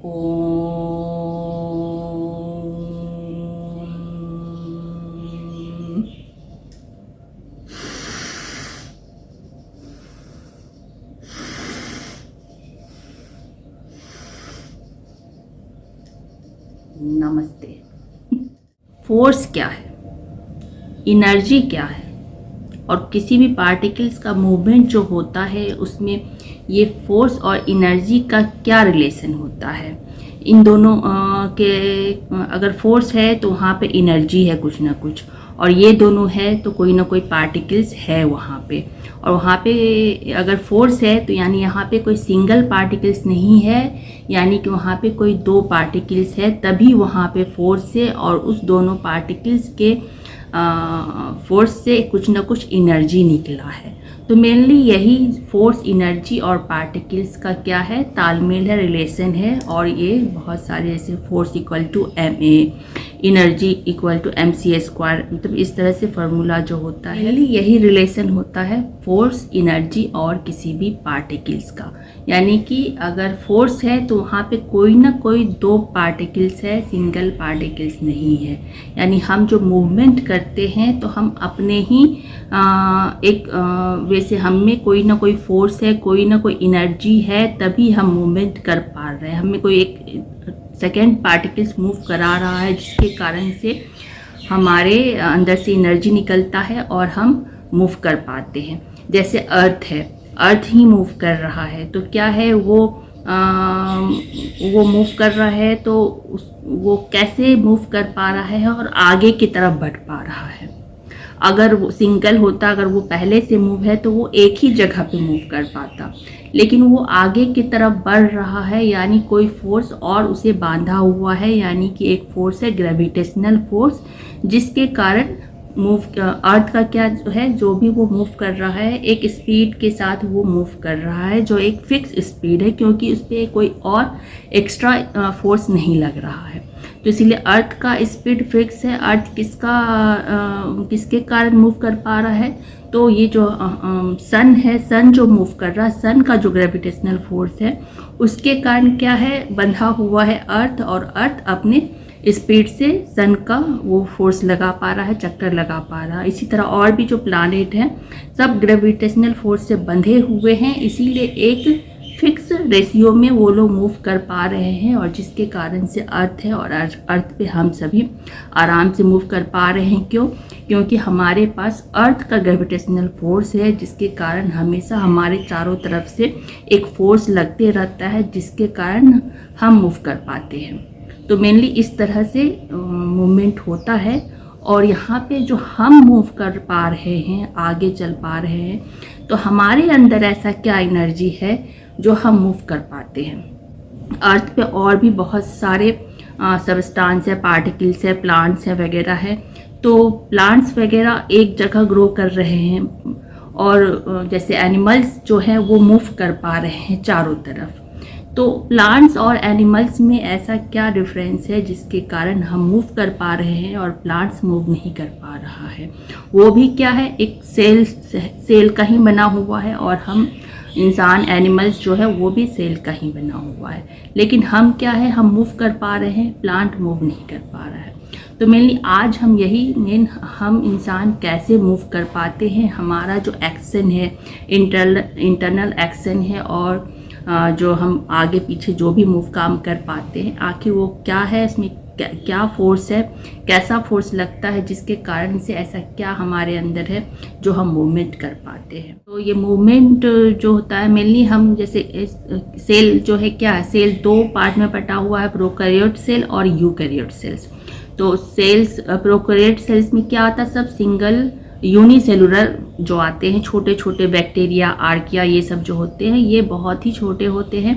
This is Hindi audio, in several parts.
ओम। नमस्ते। फोर्स क्या है, एनर्जी क्या है, और किसी भी पार्टिकल्स का मूवमेंट जो होता है उसमें ये फोर्स और एनर्जी का क्या रिलेशन होता है। इन दोनों के अगर फोर्स है तो वहाँ पे एनर्जी है कुछ ना कुछ, और ये दोनों है तो कोई ना कोई पार्टिकल्स है वहाँ पे। और वहाँ पे अगर फोर्स है तो यानी यहाँ पे कोई सिंगल पार्टिकल्स नहीं है, यानी कि वहाँ पे कोई दो पार्टिकल्स है, तभी वहाँ पे फोर्स है। और उस दोनों पार्टिकल्स के फोर्स से कुछ ना कुछ एनर्जी निकला है। तो मेनली यही फोर्स, एनर्जी और पार्टिकल्स का क्या है, तालमेल है, रिलेशन है। और ये बहुत सारे ऐसे force equal to M A, energy equal to M C square, मतलब इस तरह से फार्मूला जो होता है मेनली यही रिलेशन होता है फोर्स, एनर्जी और किसी भी पार्टिकल्स का। यानी कि अगर फोर्स है तो वहाँ पे कोई ना कोई दो पार्टिकल्स है, सिंगल पार्टिकल्स नहीं है। यानी हम जो मूवमेंट करते हैं तो हम अपने ही वैसे हम में कोई ना कोई फोर्स है, कोई ना कोई एनर्जी है, तभी हम मूवमेंट कर पा रहे हैं। हमें कोई एक सेकेंड पार्टिकल्स मूव करा रहा है, जिसके कारण से हमारे अंदर से एनर्जी निकलता है और हम मूव कर पाते हैं। जैसे अर्थ है, अर्थ ही मूव कर रहा है तो क्या है वो मूव कर रहा है तो वो कैसे मूव कर पा रहा है और आगे की तरफ बढ़ पा रहा है। अगर वो सिंगल होता, अगर वो पहले से मूव है तो वो एक ही जगह पे मूव कर पाता, लेकिन वो आगे की तरफ बढ़ रहा है, यानी कोई फोर्स और उसे बांधा हुआ है। यानी कि एक फोर्स है ग्रेविटेशनल फोर्स, जिसके कारण अर्थ का क्या है, जो भी वो मूव कर रहा है एक स्पीड के साथ वो मूव कर रहा है, जो एक फिक्स स्पीड है, क्योंकि उस पर कोई और एक्स्ट्रा फोर्स नहीं लग रहा है। तो इसीलिए अर्थ का स्पीड फिक्स है। अर्थ किसके कारण मूव कर पा रहा है, तो ये जो सन है, सन जो मूव कर रहा है, सन का जो ग्रेविटेशनल फोर्स है उसके कारण क्या है, बंधा हुआ है अर्थ, और अर्थ अपने स्पीड से सन का वो फोर्स लगा पा रहा है, चक्कर लगा पा रहा है। इसी तरह और भी जो प्लानेट हैं सब ग्रेविटेशनल फोर्स से बंधे हुए हैं, इसीलिए एक फिक्स रेशियो में वो लोग मूव कर पा रहे हैं, और जिसके कारण से अर्थ है, और अर्थ पे हम सभी आराम से मूव कर पा रहे हैं। क्योंकि हमारे पास अर्थ का ग्रेविटेशनल फोर्स है, जिसके कारण हमेशा हमारे चारों तरफ से एक फोर्स लगते रहता है, जिसके कारण हम मूव कर पाते हैं। तो मेनली इस तरह से मूवमेंट होता है। और यहाँ पे जो हम मूव कर पा रहे हैं, आगे चल पा रहे हैं, तो हमारे अंदर ऐसा क्या एनर्जी है जो हम मूव कर पाते हैं। अर्थ पे और भी बहुत सारे सबस्टांस है, पार्टिकल्स है, प्लांट्स है वगैरह है। तो प्लांट्स वगैरह एक जगह ग्रो कर रहे हैं, और जैसे एनिमल्स जो हैं वो मूव कर पा रहे हैं चारों तरफ। तो प्लांट्स और एनिमल्स में ऐसा क्या डिफरेंस है जिसके कारण हम मूव कर पा रहे हैं और प्लांट्स मूव नहीं कर पा रहा है। वो भी क्या है, एक सेल का ही बना हुआ है, और हम इंसान, एनिमल्स जो है वो भी सेल का ही बना हुआ है। लेकिन हम क्या है, हम मूव कर पा रहे हैं, प्लांट मूव नहीं कर पा रहा है। तो मेनली आज हम हम इंसान कैसे मूव कर पाते हैं, हमारा जो एक्शन है, इंटरनल एक्शन है, और जो हम आगे पीछे जो भी मूव काम कर पाते हैं, आखिर वो क्या है, इसमें क्या फोर्स है, कैसा फोर्स लगता है, जिसके कारण से ऐसा क्या हमारे अंदर है जो हम मूवमेंट कर पाते हैं। तो ये मूवमेंट जो होता है मेनली हम जैसे सेल जो है, क्या है, सेल दो पार्ट में बटा हुआ है, प्रोकैरियोट सेल और यूकैरियोट सेल्स। तो सेल्स, प्रोकैरियोट सेल्स में क्या आता है, सब सिंगल यूनिसेलुलर जो आते हैं, छोटे छोटे बैक्टीरिया, आर्किया, ये सब जो होते हैं ये बहुत ही छोटे होते हैं,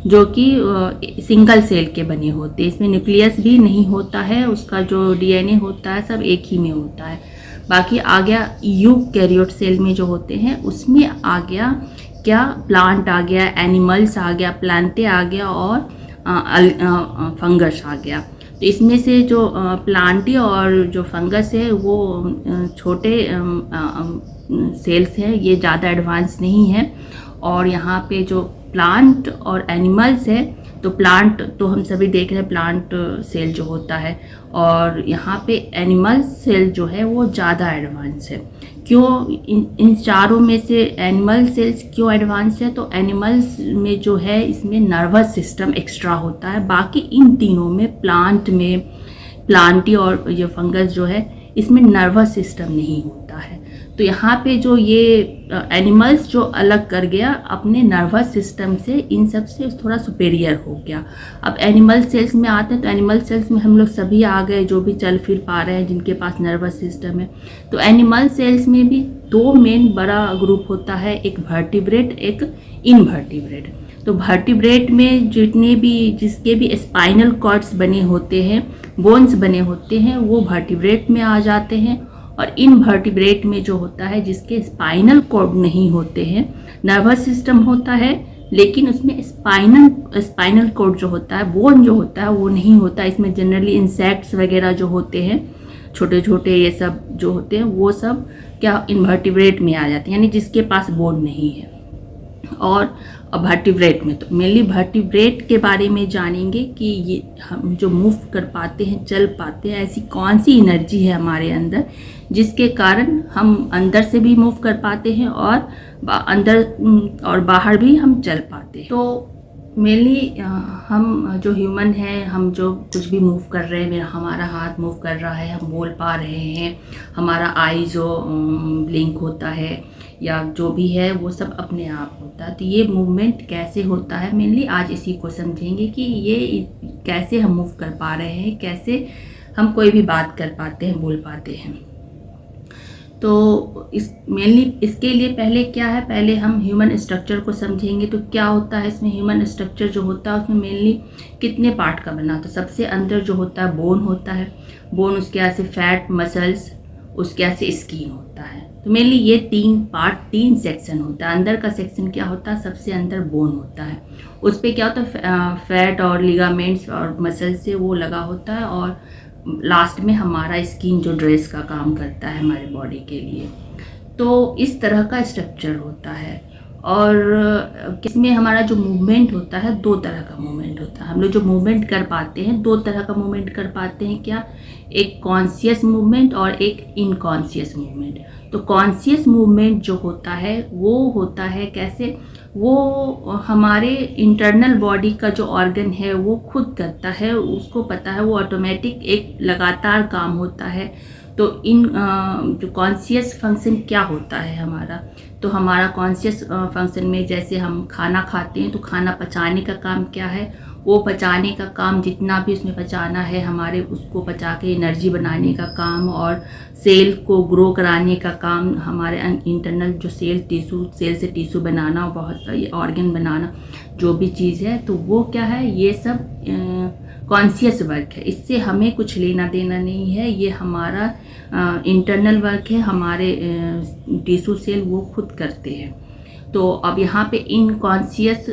जो कि सिंगल सेल के बने होते हैं। इसमें न्यूक्लियस भी नहीं होता है, उसका जो डीएनए होता है सब एक ही में होता है। बाकी आ गया यूकैरियोट सेल में जो होते हैं, उसमें आ गया क्या, प्लांट आ गया, एनिमल्स आ गया, प्लांटे आ गया, और फंगस आ गया। तो इसमें से जो प्लांटी और जो फंगस है वो छोटे सेल्स हैं, ये ज़्यादा एडवांस नहीं है। और यहाँ पे जो प्लांट और एनिमल्स है तो प्लांट तो हम सभी देख रहे हैं, प्लांट सेल जो होता है, और यहाँ पे एनिमल सेल जो है वो ज़्यादा एडवांस है। क्यों? इन चारों में से एनिमल सेल्स क्यों एडवांस है? तो एनिमल्स में जो है इसमें नर्वस सिस्टम एक्स्ट्रा होता है, बाकी इन तीनों में प्लांटी और ये फंगस जो है इसमें नर्वस सिस्टम नहीं होता है। तो यहाँ पे जो ये एनिमल्स जो अलग कर गया अपने नर्वस सिस्टम से, इन सब से थोड़ा सुपेरियर हो गया। अब एनिमल सेल्स में आते हैं, तो एनिमल सेल्स में हम लोग सभी आ गए जो भी चल फिर पा रहे हैं, जिनके पास नर्वस सिस्टम है। तो एनिमल सेल्स में भी दो मेन बड़ा ग्रुप होता है, एक वर्टिब्रेट, एक इनवर्टिब्रेट। तो वर्टिब्रेट में जिसके भी स्पाइनल कॉर्ड्स बने होते हैं, बोन्स बने होते हैं, वो वर्टिब्रेट में आ जाते हैं। और इनवर्टिब्रेट में जो होता है जिसके स्पाइनल कॉर्ड नहीं होते हैं, नर्वस सिस्टम होता है लेकिन उसमें स्पाइनल कॉर्ड जो होता है, बोन जो होता है वो नहीं होता। इसमें जनरली इंसेक्ट्स वगैरह जो होते हैं, छोटे छोटे ये सब जो होते हैं, वो सब क्या इनवर्टिब्रेट में आ जाते हैं, यानी जिसके पास बोन नहीं है। और वर्टिब्रेट में तो मेनली वर्टिब्रेट के बारे में जानेंगे कि ये हम जो मूव कर पाते हैं, चल पाते हैं, ऐसी कौन सी एनर्जी है हमारे अंदर जिसके कारण हम अंदर से भी मूव कर पाते हैं और अंदर और बाहर भी हम चल पाते हैं। तो मेनली हम जो ह्यूमन है, हम जो कुछ भी मूव कर रहे हैं, हमारा हाथ मूव कर रहा है, हम बोल पा रहे हैं, हमारा आई जो ब्लिंक होता है या जो भी है वो सब अपने आप होता है। तो ये मूवमेंट कैसे होता है, मेनली आज इसी को समझेंगे कि ये कैसे हम मूव कर पा रहे हैं, कैसे हम कोई भी बात कर पाते हैं, बोल पाते हैं। तो मेनली इसके लिए पहले क्या है, पहले हम ह्यूमन स्ट्रक्चर को समझेंगे। तो क्या होता है इसमें, ह्यूमन स्ट्रक्चर जो होता है उसमें मेनली कितने पार्ट का बना होता है। सबसे अंदर जो होता है बोन होता है, बोन, उसके बाद से फैट, मसल्स, उसके बाद से स्किन होता है। तो मेनली ये तीन सेक्शन होता है। अंदर का सेक्शन क्या होता है, सबसे अंदर बोन होता है, उस पर क्या होता है फैट और लिगामेंट्स और मसल से वो लगा होता है, और लास्ट में हमारा स्किन जो ड्रेस का काम करता है हमारे बॉडी के लिए। तो इस तरह का स्ट्रक्चर होता है। और इसमें हमारा जो मूवमेंट होता है, दो तरह का मूवमेंट होता है। हम लोग जो मूवमेंट कर पाते हैं, दो तरह का मूवमेंट कर पाते हैं। क्या? एक कॉन्शियस मूवमेंट और एक इनकॉन्शियस मूवमेंट। तो कॉन्शियस मूवमेंट जो होता है वो होता है कैसे, वो हमारे इंटरनल बॉडी का जो ऑर्गन है वो खुद करता है, उसको पता है, वो ऑटोमेटिक एक लगातार काम होता है। तो इन जो कॉन्शियस फंक्शन क्या होता है हमारा, तो हमारा कॉन्शियस फंक्शन में जैसे हम खाना खाते हैं तो खाना पचाने का काम क्या है, वो पचाने का काम जितना भी उसमें पचाना है हमारे, उसको पचा के एनर्जी बनाने का काम, और सेल को ग्रो कराने का काम, हमारे इंटरनल जो सेल से टिश्यू बनाना, बहुत सारी ऑर्गन बनाना, जो भी चीज़ है, तो वो क्या है, ये सब कॉन्शियस वर्क है। इससे हमें कुछ लेना देना नहीं है, ये हमारा इंटरनल वर्क है, हमारे टिश्यू सेल वो खुद करते हैं। तो अब यहाँ पे इनकॉन्शियस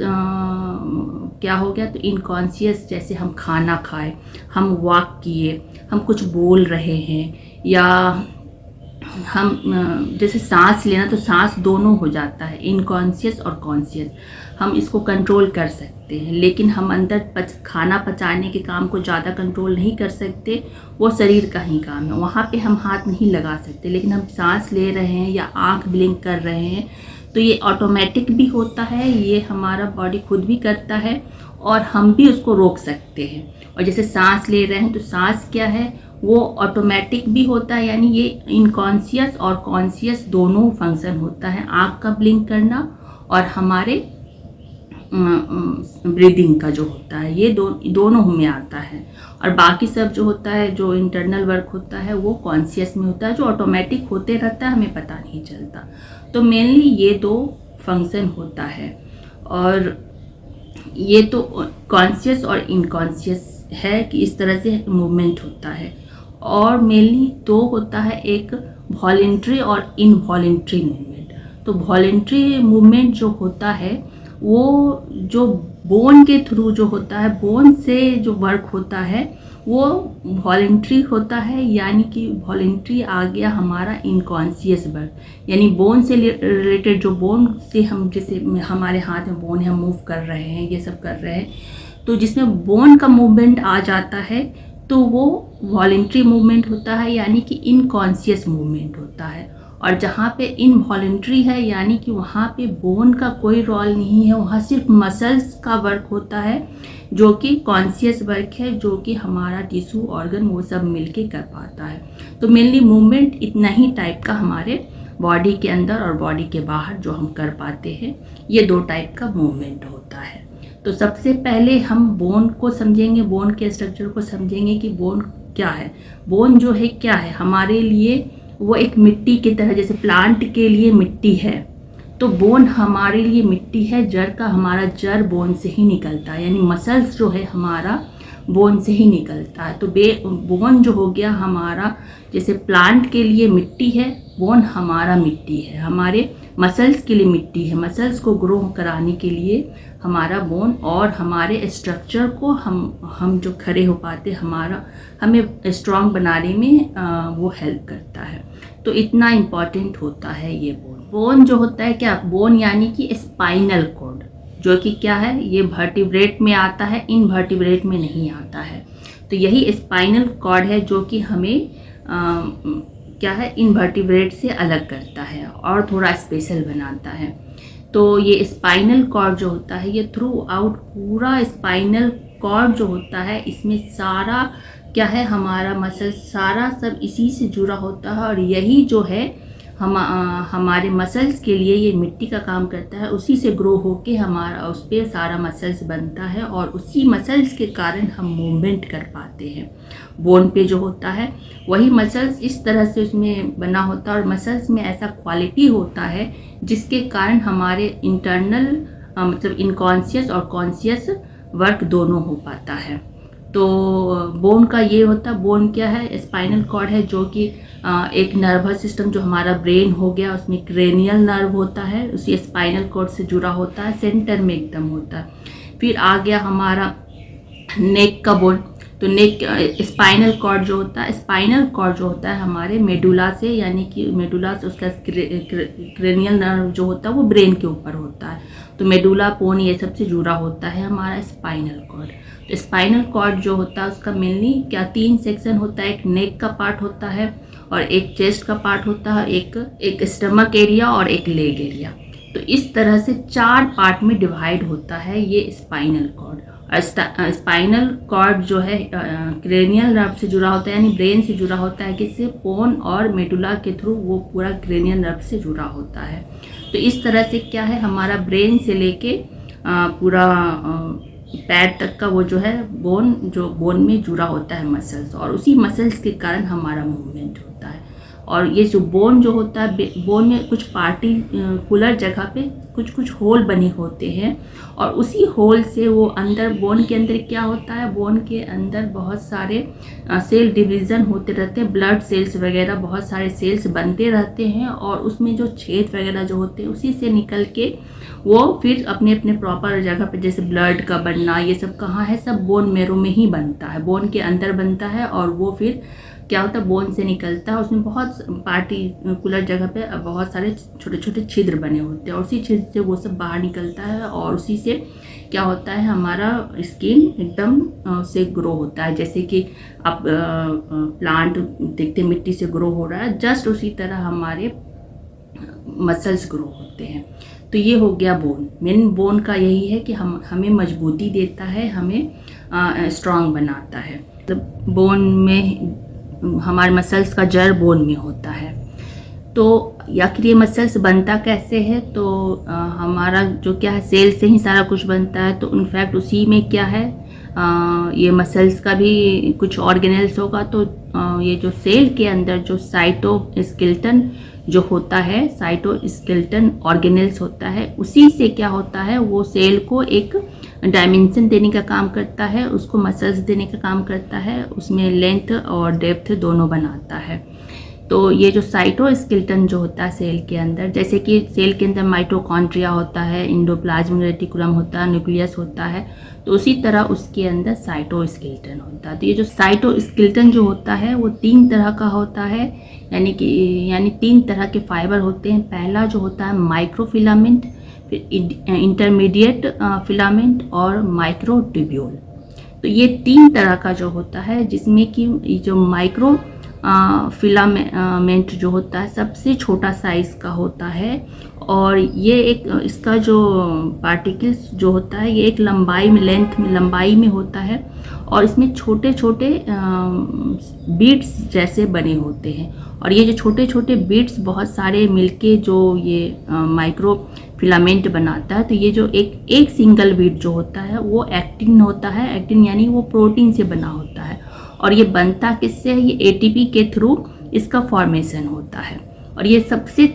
क्या हो गया, तो इनकॉन्शियस जैसे हम खाना खाए, हम वॉक किए, हम कुछ बोल रहे हैं, या हम जैसे सांस लेना, तो सांस दोनों हो जाता है, इनकॉन्शियस और कॉन्शियस। हम इसको कंट्रोल कर सकते हैं, लेकिन हम अंदर खाना पचाने के काम को ज़्यादा कंट्रोल नहीं कर सकते, वो शरीर का ही काम है, वहाँ पे हम हाथ नहीं लगा सकते। लेकिन हम सांस ले रहे हैं या आँख ब्लिंक कर रहे हैं तो ये ऑटोमेटिक भी होता है, ये हमारा बॉडी खुद भी करता है, और हम भी उसको रोक सकते हैं। और जैसे सांस ले रहे हैं तो सांस क्या है, वो ऑटोमेटिक भी होता है, यानी ये इनकॉन्शियस और कॉन्शियस दोनों फंक्शन होता है, आँख का ब्लिंक करना और हमारे ब्रीदिंग का जो होता है, ये दोनों में आता है। और बाकी सब जो होता है, जो इंटरनल वर्क होता है, वो कॉन्शियस में होता है, जो ऑटोमेटिक होते रहता है, हमें पता नहीं चलता। तो मेनली ये दो फंक्शन होता है, और ये तो कॉन्शियस और इनकॉन्शियस है कि इस तरह से मूवमेंट होता है। और मेनली दो होता है, एक वॉलेंट्री और इनवॉलेंट्री मूवमेंट। तो वॉलेंट्री मूवमेंट जो होता है वो जो बोन के थ्रू जो होता है, बोन से जो वर्क होता है वो वॉलेंट्री होता है, यानी कि वॉलेंट्री आ गया हमारा इनकॉन्शियस वर्क, यानी बोन से रिलेटेड, जो बोन से हम, जैसे हमारे हाथ में बोन है, हम मूव कर रहे हैं, ये सब कर रहे हैं, तो जिसमें बोन का मूवमेंट आ जाता है तो वो वॉलेंट्री मूवमेंट होता है, यानी कि इनकॉन्शियस मूवमेंट होता है। और जहाँ पे इनवॉलेंट्री है यानी कि वहाँ पे बोन का कोई रोल नहीं है, वहाँ सिर्फ मसल्स का वर्क होता है जो कि कॉन्शियस वर्क है, जो कि हमारा टिश्यू ऑर्गन वो सब मिलके कर पाता है। तो मेनली मूवमेंट इतना ही टाइप का हमारे बॉडी के अंदर और बॉडी के बाहर जो हम कर पाते हैं, ये 2 टाइप का मूवमेंट होता है। तो सबसे पहले हम बोन को समझेंगे, बोन के स्ट्रक्चर को समझेंगे कि बोन क्या है। बोन जो है क्या है हमारे लिए, वो एक मिट्टी की तरह, जैसे प्लांट के लिए मिट्टी है तो बोन हमारे लिए मिट्टी है। जड़ का हमारा जड़ बोन से ही निकलता है, यानी मसल्स जो है हमारा बोन से ही निकलता है। तो बोन जो हो गया हमारा, जैसे प्लांट के लिए मिट्टी है, बोन हमारा मिट्टी है। हमारे मसल्स के लिए मिट्टी है, मसल्स को ग्रो कराने के लिए हमारा बोन, और हमारे स्ट्रक्चर को हम जो खड़े हो पाते हमें स्ट्रॉन्ग बनाने में वो हेल्प करता है। तो इतना इम्पॉर्टेंट होता है ये बोन। बोन जो होता है क्या, बोन यानी कि स्पाइनल कॉर्ड, जो कि क्या है, ये वर्टिब्रेट में आता है, इनवर्टिब्रेट में नहीं आता है। तो यही स्पाइनल कॉर्ड है जो कि हमें क्या है, इनवर्टिब्रेट से अलग करता है और थोड़ा स्पेशल बनाता है। तो ये स्पाइनल कॉर्ड जो होता है, ये थ्रू आउट पूरा स्पाइनल कॉर्ड जो होता है, इसमें सारा क्या है, हमारा मसल सारा सब इसी से जुड़ा होता है। और यही जो है हमारे मसल्स के लिए ये मिट्टी का काम करता है, उसी से ग्रो होके हमारा उस पर सारा मसल्स बनता है, और उसी मसल्स के कारण हम मूवमेंट कर पाते हैं। बोन पे जो होता है वही मसल्स इस तरह से उसमें बना होता है, और मसल्स में ऐसा क्वालिटी होता है जिसके कारण हमारे इंटरनल मतलब इनकॉन्शियस और कॉन्शियस वर्क दोनों हो पाता है। तो बोन का ये होता है, बोन क्या है, स्पाइनल कॉर्ड है, जो कि एक नर्वस सिस्टम जो हमारा ब्रेन हो गया, उसमें क्रेनियल नर्व होता है, उसी स्पाइनल कॉर्ड से जुड़ा होता है, सेंटर में एकदम होता है। फिर आ गया हमारा नेक का बोन। तो नेक स्पाइनल कॉर्ड जो होता है, स्पाइनल कॉर्ड जो होता है हमारे मेडुला से, यानी कि मेडुला से उसका क्रेनियल नर्व जो होता है वो ब्रेन के ऊपर होता है। तो मेडुला, पोन, ये सब से जुड़ा होता है हमारा स्पाइनल कॉर्ड। तो स्पाइनल कॉर्ड जो होता है उसका मेनली क्या 3 सेक्शन होता है, एक नेक का पार्ट होता है, और एक चेस्ट का पार्ट होता है, एक स्टमक एरिया और एक लेग एरिया। तो इस तरह से 4 पार्ट में डिवाइड होता है ये स्पाइनल कॉर्ड। और स्पाइनल कॉर्ड जो है क्रेनियल नर्व से जुड़ा होता है, यानी ब्रेन से जुड़ा होता है, किससे, पोन और मेडुला के थ्रू वो पूरा क्रेनियल नर्व से जुड़ा होता है। तो इस तरह से क्या है, हमारा ब्रेन से लेके पूरा पैर तक का वो जो है बोन में जुड़ा होता है मसल्स, और उसी मसल्स के कारण हमारा मूवमेंट होता है। और ये जो बोन जो होता है, बोन में कुछ पार्टिकुलर जगह पे कुछ होल बने होते हैं, और उसी होल से वो अंदर, बोन के अंदर क्या होता है, बोन के अंदर बहुत सारे सेल डिवीज़न होते रहते हैं, ब्लड सेल्स वगैरह बहुत सारे सेल्स बनते रहते हैं, और उसमें जो छेद वगैरह जो होते हैं उसी से निकल के वो फिर अपने अपने प्रॉपर जगह पे, जैसे ब्लड का बनना ये सब कहाँ है, सब बोन मेरो में ही बनता है, बोन के अंदर बनता है। और वो फिर क्या होता है, बोन से निकलता है, उसमें बहुत पार्टिकुलर जगह पे बहुत सारे छोटे छोटे छिद्र बने होते हैं, और उसी छिद्र से वो सब बाहर निकलता है, और उसी से क्या होता है, हमारा स्किन एकदम से ग्रो होता है। जैसे कि आप प्लांट देखते मिट्टी से ग्रो हो रहा है, जस्ट उसी तरह हमारे मसल्स ग्रो होते हैं। तो ये हो गया बोन। मेन बोन का यही है कि हमें मजबूती देता है, हमें स्ट्रांग बनाता है। तो बोन में हमारे मसल्स का जड़ बोन में होता है। तो आखिर ये मसल्स बनता कैसे है, तो हमारा जो क्या है, सेल से ही सारा कुछ बनता है। तो इनफैक्ट उसी में क्या है, ये मसल्स का भी कुछ ऑर्गेनेल्स होगा। तो ये जो सेल के अंदर जो साइटोस्केलेटन जो होता है, साइटोस्केलेटन ऑर्गेनेल्स होता है, उसी से क्या होता है, वो सेल को एक डायमेंशन देने का काम करता है, उसको मसल्स देने का काम करता है, उसमें लेंथ और डेप्थ दोनों बनाता है। तो ये जो साइटोस्केलेटन जो होता है सेल के अंदर, जैसे कि सेल के अंदर माइटोकॉन्ड्रिया होता है, एंडोप्लाज्मिक रेटिकुलम होता है, न्यूक्लियस होता है, तो उसी तरह उसके अंदर साइटोस्केलेटन होता है। तो ये जो साइटोस्केलेटन जो होता है वो 3 तरह का होता है, यानी 3 तरह के फाइबर होते हैं। पहला जो होता है माइक्रोफिलामेंट, फिर इंटरमीडिएट फिलामेंट और माइक्रोट्यूब्यूल। तो ये 3 तरह का जो होता है, जिसमें कि जो माइक्रो फिलामेंट जो होता है सबसे छोटा साइज़ का होता है, और ये एक इसका जो पार्टिकल्स जो होता है ये एक लंबाई में, लेंथ में, लंबाई में होता है, और इसमें छोटे छोटे बीड्स जैसे बने होते हैं। और ये जो छोटे छोटे बीड्स बहुत सारे मिलके जो ये माइक्रो फिलामेंट बनाता है, तो ये जो एक सिंगल बीड जो होता है वो एक्टिन होता है। एक्टिन यानी वो प्रोटीन से बना होता है, और ये बनता किससे है? ये एटीपी के थ्रू इसका फॉर्मेशन होता है। और ये सबसे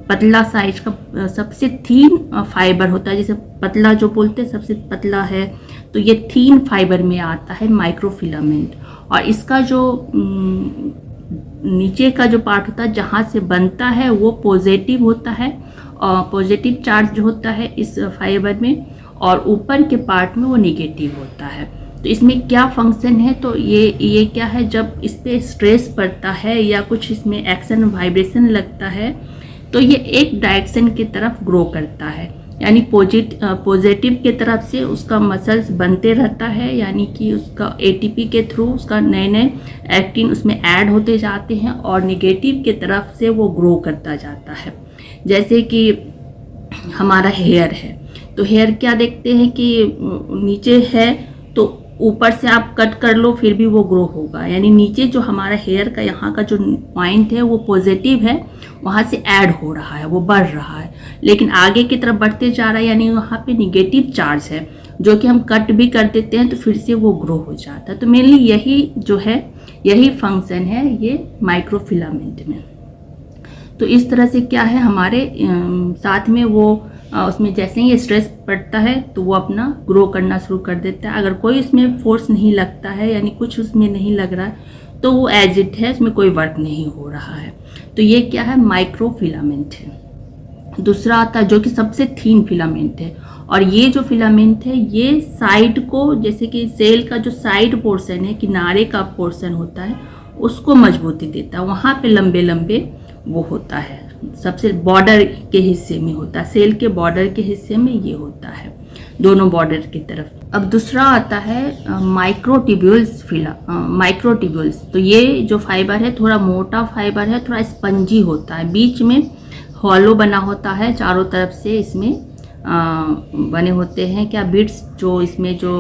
पतला साइज का, सबसे थीन फाइबर होता है, जैसे पतला जो बोलते हैं सबसे पतला है, तो ये थीन फाइबर में आता है माइक्रोफिलामेंट। और इसका जो नीचे का जो पार्ट होता है जहाँ से बनता है वो पॉजिटिव होता है, और पॉजिटिव चार्ज जो होता है इस फाइबर में, और ऊपर के पार्ट में वो नेगेटिव होता है। तो इसमें क्या फंक्शन है? तो ये क्या है, जब इस पर स्ट्रेस पड़ता है या कुछ इसमें एक्शन वाइब्रेशन लगता है तो ये एक डायरेक्शन की तरफ ग्रो करता है, यानी पॉजिटिव के तरफ से उसका मसल्स बनते रहता है, यानी कि उसका एटीपी के थ्रू उसका नए नए एक्टिन उसमें ऐड होते जाते हैं, और नेगेटिव के तरफ से वो ग्रो करता जाता है। जैसे कि हमारा हेयर है, तो हेयर क्या देखते हैं कि नीचे है तो ऊपर से आप कट कर लो फिर भी वो ग्रो होगा, यानी नीचे जो हमारा हेयर का यहाँ का जो पॉइंट है वो पॉजिटिव है, वहाँ से ऐड हो रहा है, वो बढ़ रहा है, लेकिन आगे की तरफ बढ़ते जा रहा है, यानी वहाँ पे निगेटिव चार्ज है, जो कि हम कट भी कर देते हैं तो फिर से वो ग्रो हो जाता है। तो मेनली यही जो है, यही फंक्शन है ये माइक्रोफिलामेंट में। तो इस तरह से क्या है, हमारे साथ में वो उसमें जैसे ही स्ट्रेस पड़ता है तो वो अपना ग्रो करना शुरू कर देता है। अगर कोई उसमें फोर्स नहीं लगता है, यानी कुछ उसमें नहीं लग रहा है, तो वो एज इट है, उसमें कोई वर्क नहीं हो रहा है। तो ये क्या है, माइक्रोफिलामेंट है। दूसरा आता है जो कि सबसे थीन फिलामेंट है, और ये जो फिलामेंट है ये साइड को, जैसे कि सेल का जो साइड पोर्शन है, किनारे का पोर्शन होता है, उसको मजबूती देता है। वहाँ पे लंबे लंबे वो होता है, सबसे बॉर्डर के हिस्से में होता है, सेल के बॉर्डर के हिस्से में ये होता है, दोनों बॉर्डर की तरफ। अब दूसरा आता है माइक्रोट्यूब्यूल्स माइक्रोट्यूब्यूल्स। तो ये जो फाइबर है थोड़ा मोटा फाइबर है, थोड़ा स्पंजी होता है, बीच में हॉलो बना होता है, चारों तरफ से इसमें बने होते हैं क्या बीड्स, जो इसमें जो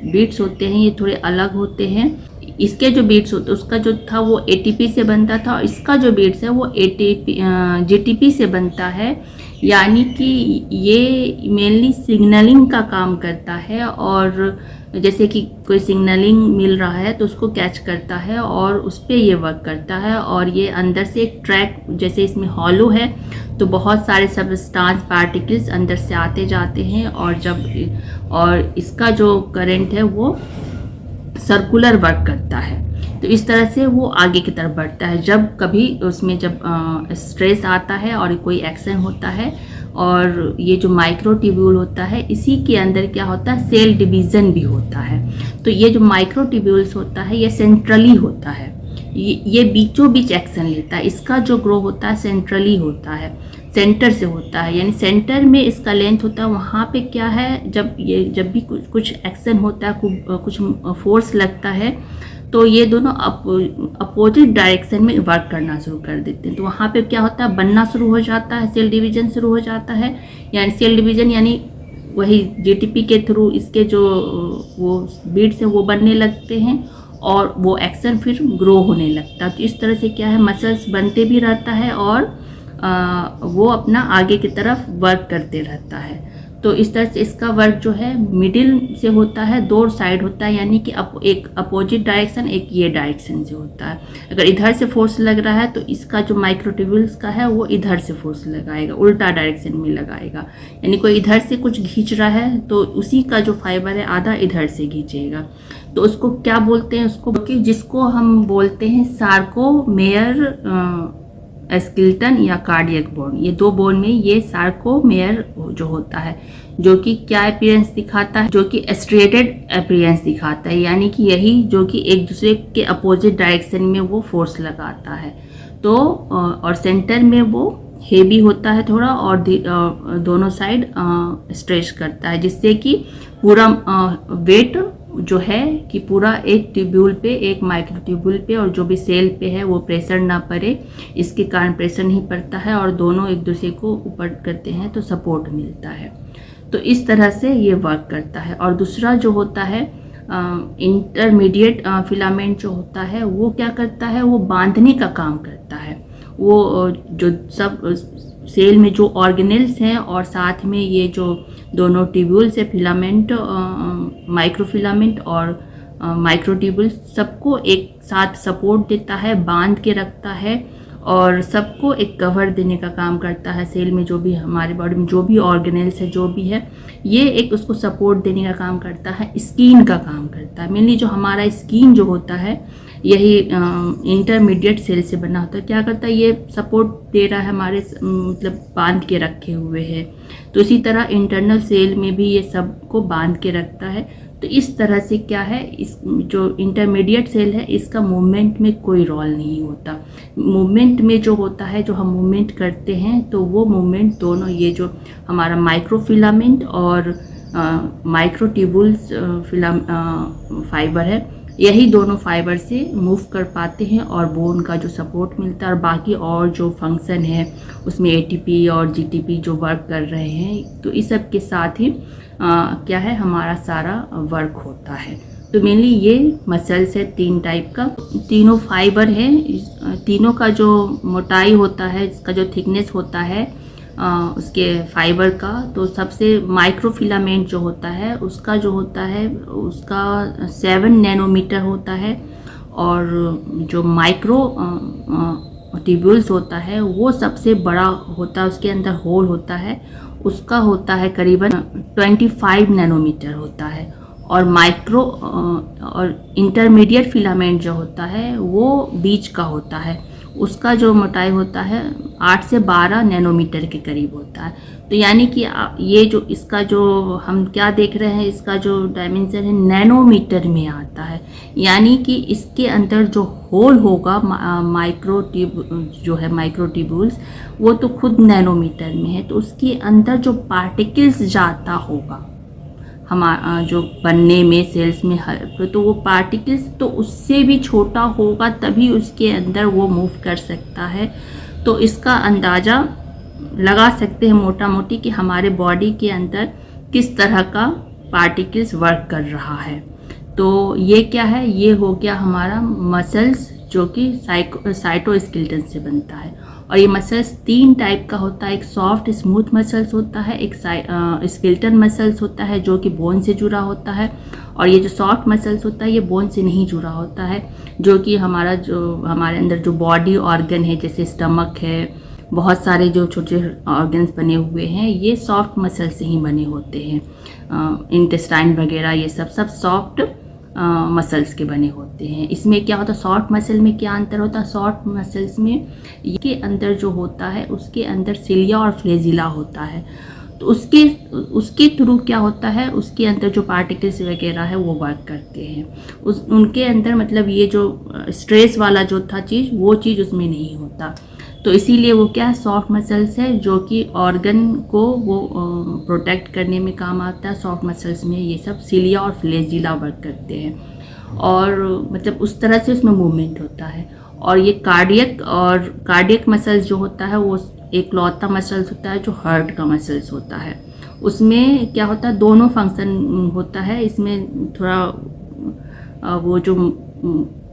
बीड्स होते हैं ये थोड़े अलग होते हैं। इसके जो बीड्स होते उसका जो था वो एटीपी से बनता था, और इसका जो बीड्स है वो जीटीपी से बनता है, यानी कि ये मेनली सिग्नलिंग का काम करता है। और जैसे कि कोई सिग्नलिंग मिल रहा है तो उसको कैच करता है और उस पर ये वर्क करता है। और ये अंदर से एक ट्रैक, जैसे इसमें हॉलो है तो बहुत सारे सब्सटेंस पार्टिकल्स अंदर से आते जाते हैं, और इसका जो करंट है वो सर्कुलर वर्क करता है। तो इस तरह से वो आगे की तरफ बढ़ता है। जब कभी उसमें जब स्ट्रेस आता है और कोई एक्शन होता है, और ये जो माइक्रोट्यूब्यूल होता है इसी के अंदर क्या होता है, सेल डिवीज़न भी होता है। तो ये जो माइक्रोट्यूब्यूल्स होता है ये सेंट्रली होता है, ये बीचों बीच एक्शन लेता है। इसका जो ग्रो होता है सेंट्रली होता है, सेंटर से होता है, यानी सेंटर में इसका लेंथ होता है। वहाँ पे क्या है, जब भी कुछ एक्शन होता है, कुछ फोर्स लगता है, तो ये दोनों अपोजिट डायरेक्शन में वर्क करना शुरू कर देते हैं। तो वहाँ पे क्या होता है, बनना शुरू हो जाता है, सेल डिवीजन शुरू हो जाता है। यानी सेल डिवीजन यानी वही जीटीपी के थ्रू इसके जो वो बीड्स हैं वो बनने लगते हैं, और वो एक्शन फिर ग्रो होने लगता है। तो इस तरह से क्या है, मसल्स बनते भी रहता है और वो अपना आगे की तरफ वर्क करते रहता है। तो इस तरह से इसका वर्क जो है मिडिल से होता है, दो साइड होता है, यानी कि एक अपोजिट डायरेक्शन, एक ये डायरेक्शन से होता है। अगर इधर से फोर्स लग रहा है तो इसका जो माइक्रोट्यूब्यूल्स का है वो इधर से फोर्स लगाएगा, उल्टा डायरेक्शन में लगाएगा। यानी कोई इधर से कुछ खींच रहा है तो उसी का जो फाइबर है आधा इधर से खींचेगा। तो उसको क्या बोलते हैं, उसको कि जिसको हम बोलते हैं सार्कोमेयर स्केलेटन या कार्डियक बोन। ये दो बोन में ये सार्कोमेयर जो होता है, जो कि क्या अपीयरेंस दिखाता है, जो कि स्ट्रेटेड अपीयरेंस दिखाता है, यानी कि यही जो कि एक दूसरे के अपोजिट डायरेक्शन में वो फोर्स लगाता है। तो और सेंटर में वो हेवी होता है थोड़ा, और दोनों साइड स्ट्रेच करता है, जिससे कि पूरा वेट जो है कि पूरा एक ट्यूब्यूल पे, एक माइक्रो ट्यूब्यूल पे और जो भी सेल पे है वो प्रेशर ना पड़े, इसके कारण प्रेशर नहीं पड़ता है और दोनों एक दूसरे को ऊपर करते हैं तो सपोर्ट मिलता है। तो इस तरह से ये वर्क करता है। और दूसरा जो होता है इंटरमीडिएट फिलामेंट जो होता है वो क्या करता है, वो बांधने का काम करता है। वो जो सब सेल में जो ऑर्गेनेल्स हैं और साथ में ये जो दोनों ट्यूब्यूल्स है, फिलामेंट, माइक्रोफिलामेंट और माइक्रोट्यूब्यूल, सबको एक साथ सपोर्ट देता है, बांध के रखता है और सबको एक कवर देने का काम करता है। सेल में जो भी हमारे बॉडी में जो भी ऑर्गेनेल्स है, जो भी है, ये एक उसको सपोर्ट देने का काम करता है, स्किन का काम करता है। मेनली जो हमारा स्किन जो होता है यही इंटरमीडिएट सेल से बना होता है। क्या करता है, ये सपोर्ट दे रहा है हमारे, मतलब बांध के रखे हुए है। तो इसी तरह इंटरनल सेल में भी ये सबको बांध के रखता है। तो इस तरह से क्या है, इस जो इंटरमीडिएट सेल है इसका मूवमेंट में कोई रोल नहीं होता। मूवमेंट में जो होता है, जो हम मूवमेंट करते हैं, तो वो मूवमेंट दोनों ये जो हमारा माइक्रोफिलामेंट और माइक्रोट्यूबुल्स फाइबर है, यही दोनों फाइबर से मूव कर पाते हैं और बोन का जो सपोर्ट मिलता है और बाकी और जो फंक्शन है उसमें एटीपी और जीटीपी जो वर्क कर रहे हैं, तो इस सब के साथ ही क्या है हमारा सारा वर्क होता है। तो मेनली ये मसल्स है 3 टाइप का, तीनों फाइबर है। तीनों का जो मोटाई होता है, इसका जो थिकनेस होता है उसके फाइबर का, तो सबसे माइक्रोफिलामेंट जो होता है उसका जो होता है उसका 7 नैनोमीटर होता है और जो माइक्रो ट्यूब्यूल्स होता है वो सबसे बड़ा होता है, उसके अंदर होल होता है, उसका होता है करीबन 25 नैनोमीटर होता है। और माइक्रो और इंटरमीडिएट फिलामेंट जो होता है वो बीच का होता है, उसका जो मोटाई होता है 8 से 12 नैनोमीटर के करीब होता है। तो यानी कि ये जो इसका जो हम क्या देख रहे हैं, इसका जो डायमेंशन है नैनोमीटर में आता है। यानी कि इसके अंदर जो होल होगा माइक्रो ट्यूब जो है माइक्रोट्यूब्यूल्स, वो तो खुद नैनोमीटर में है, तो उसके अंदर जो पार्टिकल्स जाता होगा हमारा जो बनने में सेल्स में तो वो पार्टिकल्स तो उससे भी छोटा होगा, तभी उसके अंदर वो मूव कर सकता है। तो इसका अंदाज़ा लगा सकते हैं मोटा मोटी कि हमारे बॉडी के अंदर किस तरह का पार्टिकल्स वर्क कर रहा है। तो ये क्या है, ये हो गया हमारा मसल्स जो कि साइटोस्केलेटन से बनता है। और ये मसल्स 3 टाइप का होता है, एक सॉफ्ट स्मूथ मसल्स होता है, एक स्केलेटन मसल्स होता है जो कि बोन से जुड़ा होता है, और ये जो सॉफ्ट मसल्स होता है ये बोन से नहीं जुड़ा होता है, जो कि हमारे अंदर जो बॉडी ऑर्गन है, जैसे स्टमक है, बहुत सारे जो छोटे ऑर्गन्स बने हुए हैं ये सॉफ्ट मसल से ही बने होते हैं। इंटेस्टाइन वगैरह ये सब सॉफ्ट मसल्स के बने होते हैं। इसमें क्या होता है, सॉफ्ट मसल में क्या अंतर होता है, सॉफ्ट मसल्स में ये अंदर जो होता है उसके अंदर सिलिया और फ्लेजिला होता है। तो उसके थ्रू क्या होता है, उसके अंदर जो पार्टिकल्स वगैरह है वो वर्क करते हैं। उनके अंदर मतलब ये जो स्ट्रेस वाला जो था चीज़, वो चीज़ उसमें नहीं होता। तो इसीलिए वो क्या है, सॉफ्ट मसल्स है जो कि ऑर्गन को वो प्रोटेक्ट करने में काम आता है। सॉफ्ट मसल्स में ये सब सिलिया और फ्लेजिला वर्क करते हैं और मतलब उस तरह से उसमें मूवमेंट होता है। और ये कार्डियक मसल्स जो होता है वो एक लौता मसल्स होता है जो हार्ट का मसल्स होता है। उसमें क्या होता है, दोनों फंक्शन होता है। इसमें थोड़ा वो जो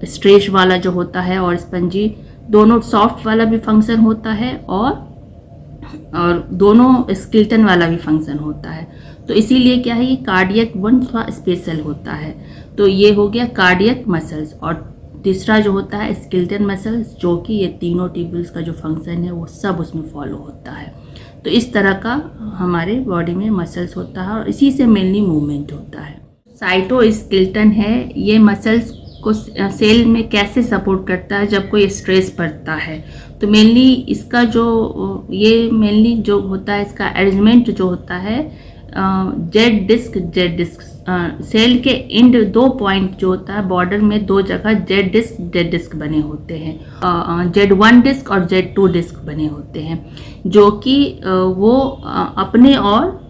स्ट्रेच वाला जो होता है और स्पंजी, दोनों सॉफ्ट वाला भी फंक्शन होता है और दोनों स्केलेटन वाला भी फंक्शन होता है। तो इसीलिए क्या है, ये कार्डियक वन थोड़ा स्पेशल होता है। तो ये हो गया कार्डियक मसल्स। और तीसरा जो होता है स्केलेटन मसल्स, जो कि ये तीनों ट्यूब्यूल्स का जो फंक्शन है वो सब उसमें फॉलो होता है। तो इस तरह का हमारे बॉडी में मसल्स होता है और इसी से मेनली मूवमेंट होता है। साइटोस्केलेटन है, ये मसल्स को सेल में कैसे सपोर्ट करता है जब कोई स्ट्रेस पड़ता है। तो मेनली इसका जो होता है, इसका अरेंजमेंट जो होता है जेड डिस्क सेल के इंड 2 पॉइंट जो होता है बॉर्डर में 2 जगह जेड डिस्क बने होते हैं, Z1 डिस्क और Z2 डिस्क बने होते हैं, जो कि वो अपने और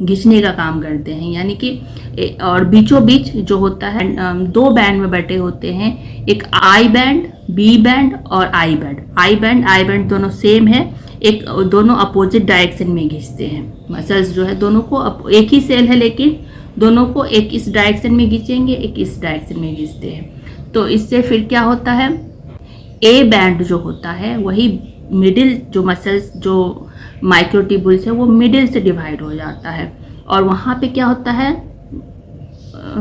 घिंचने का काम करते हैं। यानी कि और बीचों बीच जो होता है 2 बैंड में बटे होते हैं, एक आई बैंड, बी बैंड और आई बैंड। आई बैंड दोनों सेम है, एक दोनों अपोजिट डायरेक्शन में खींचते हैं। मसल्स जो है दोनों को एक ही सेल है, लेकिन दोनों को एक इस डायरेक्शन में खींचेंगे, एक इस डायरेक्शन में खींचते हैं। तो इससे फिर क्या होता है, ए बैंड जो होता है वही मिडिल जो मसल्स जो माइक्रोट्यूबुल्स है वो मिडिल से डिवाइड हो जाता है, और वहाँ पे क्या होता है,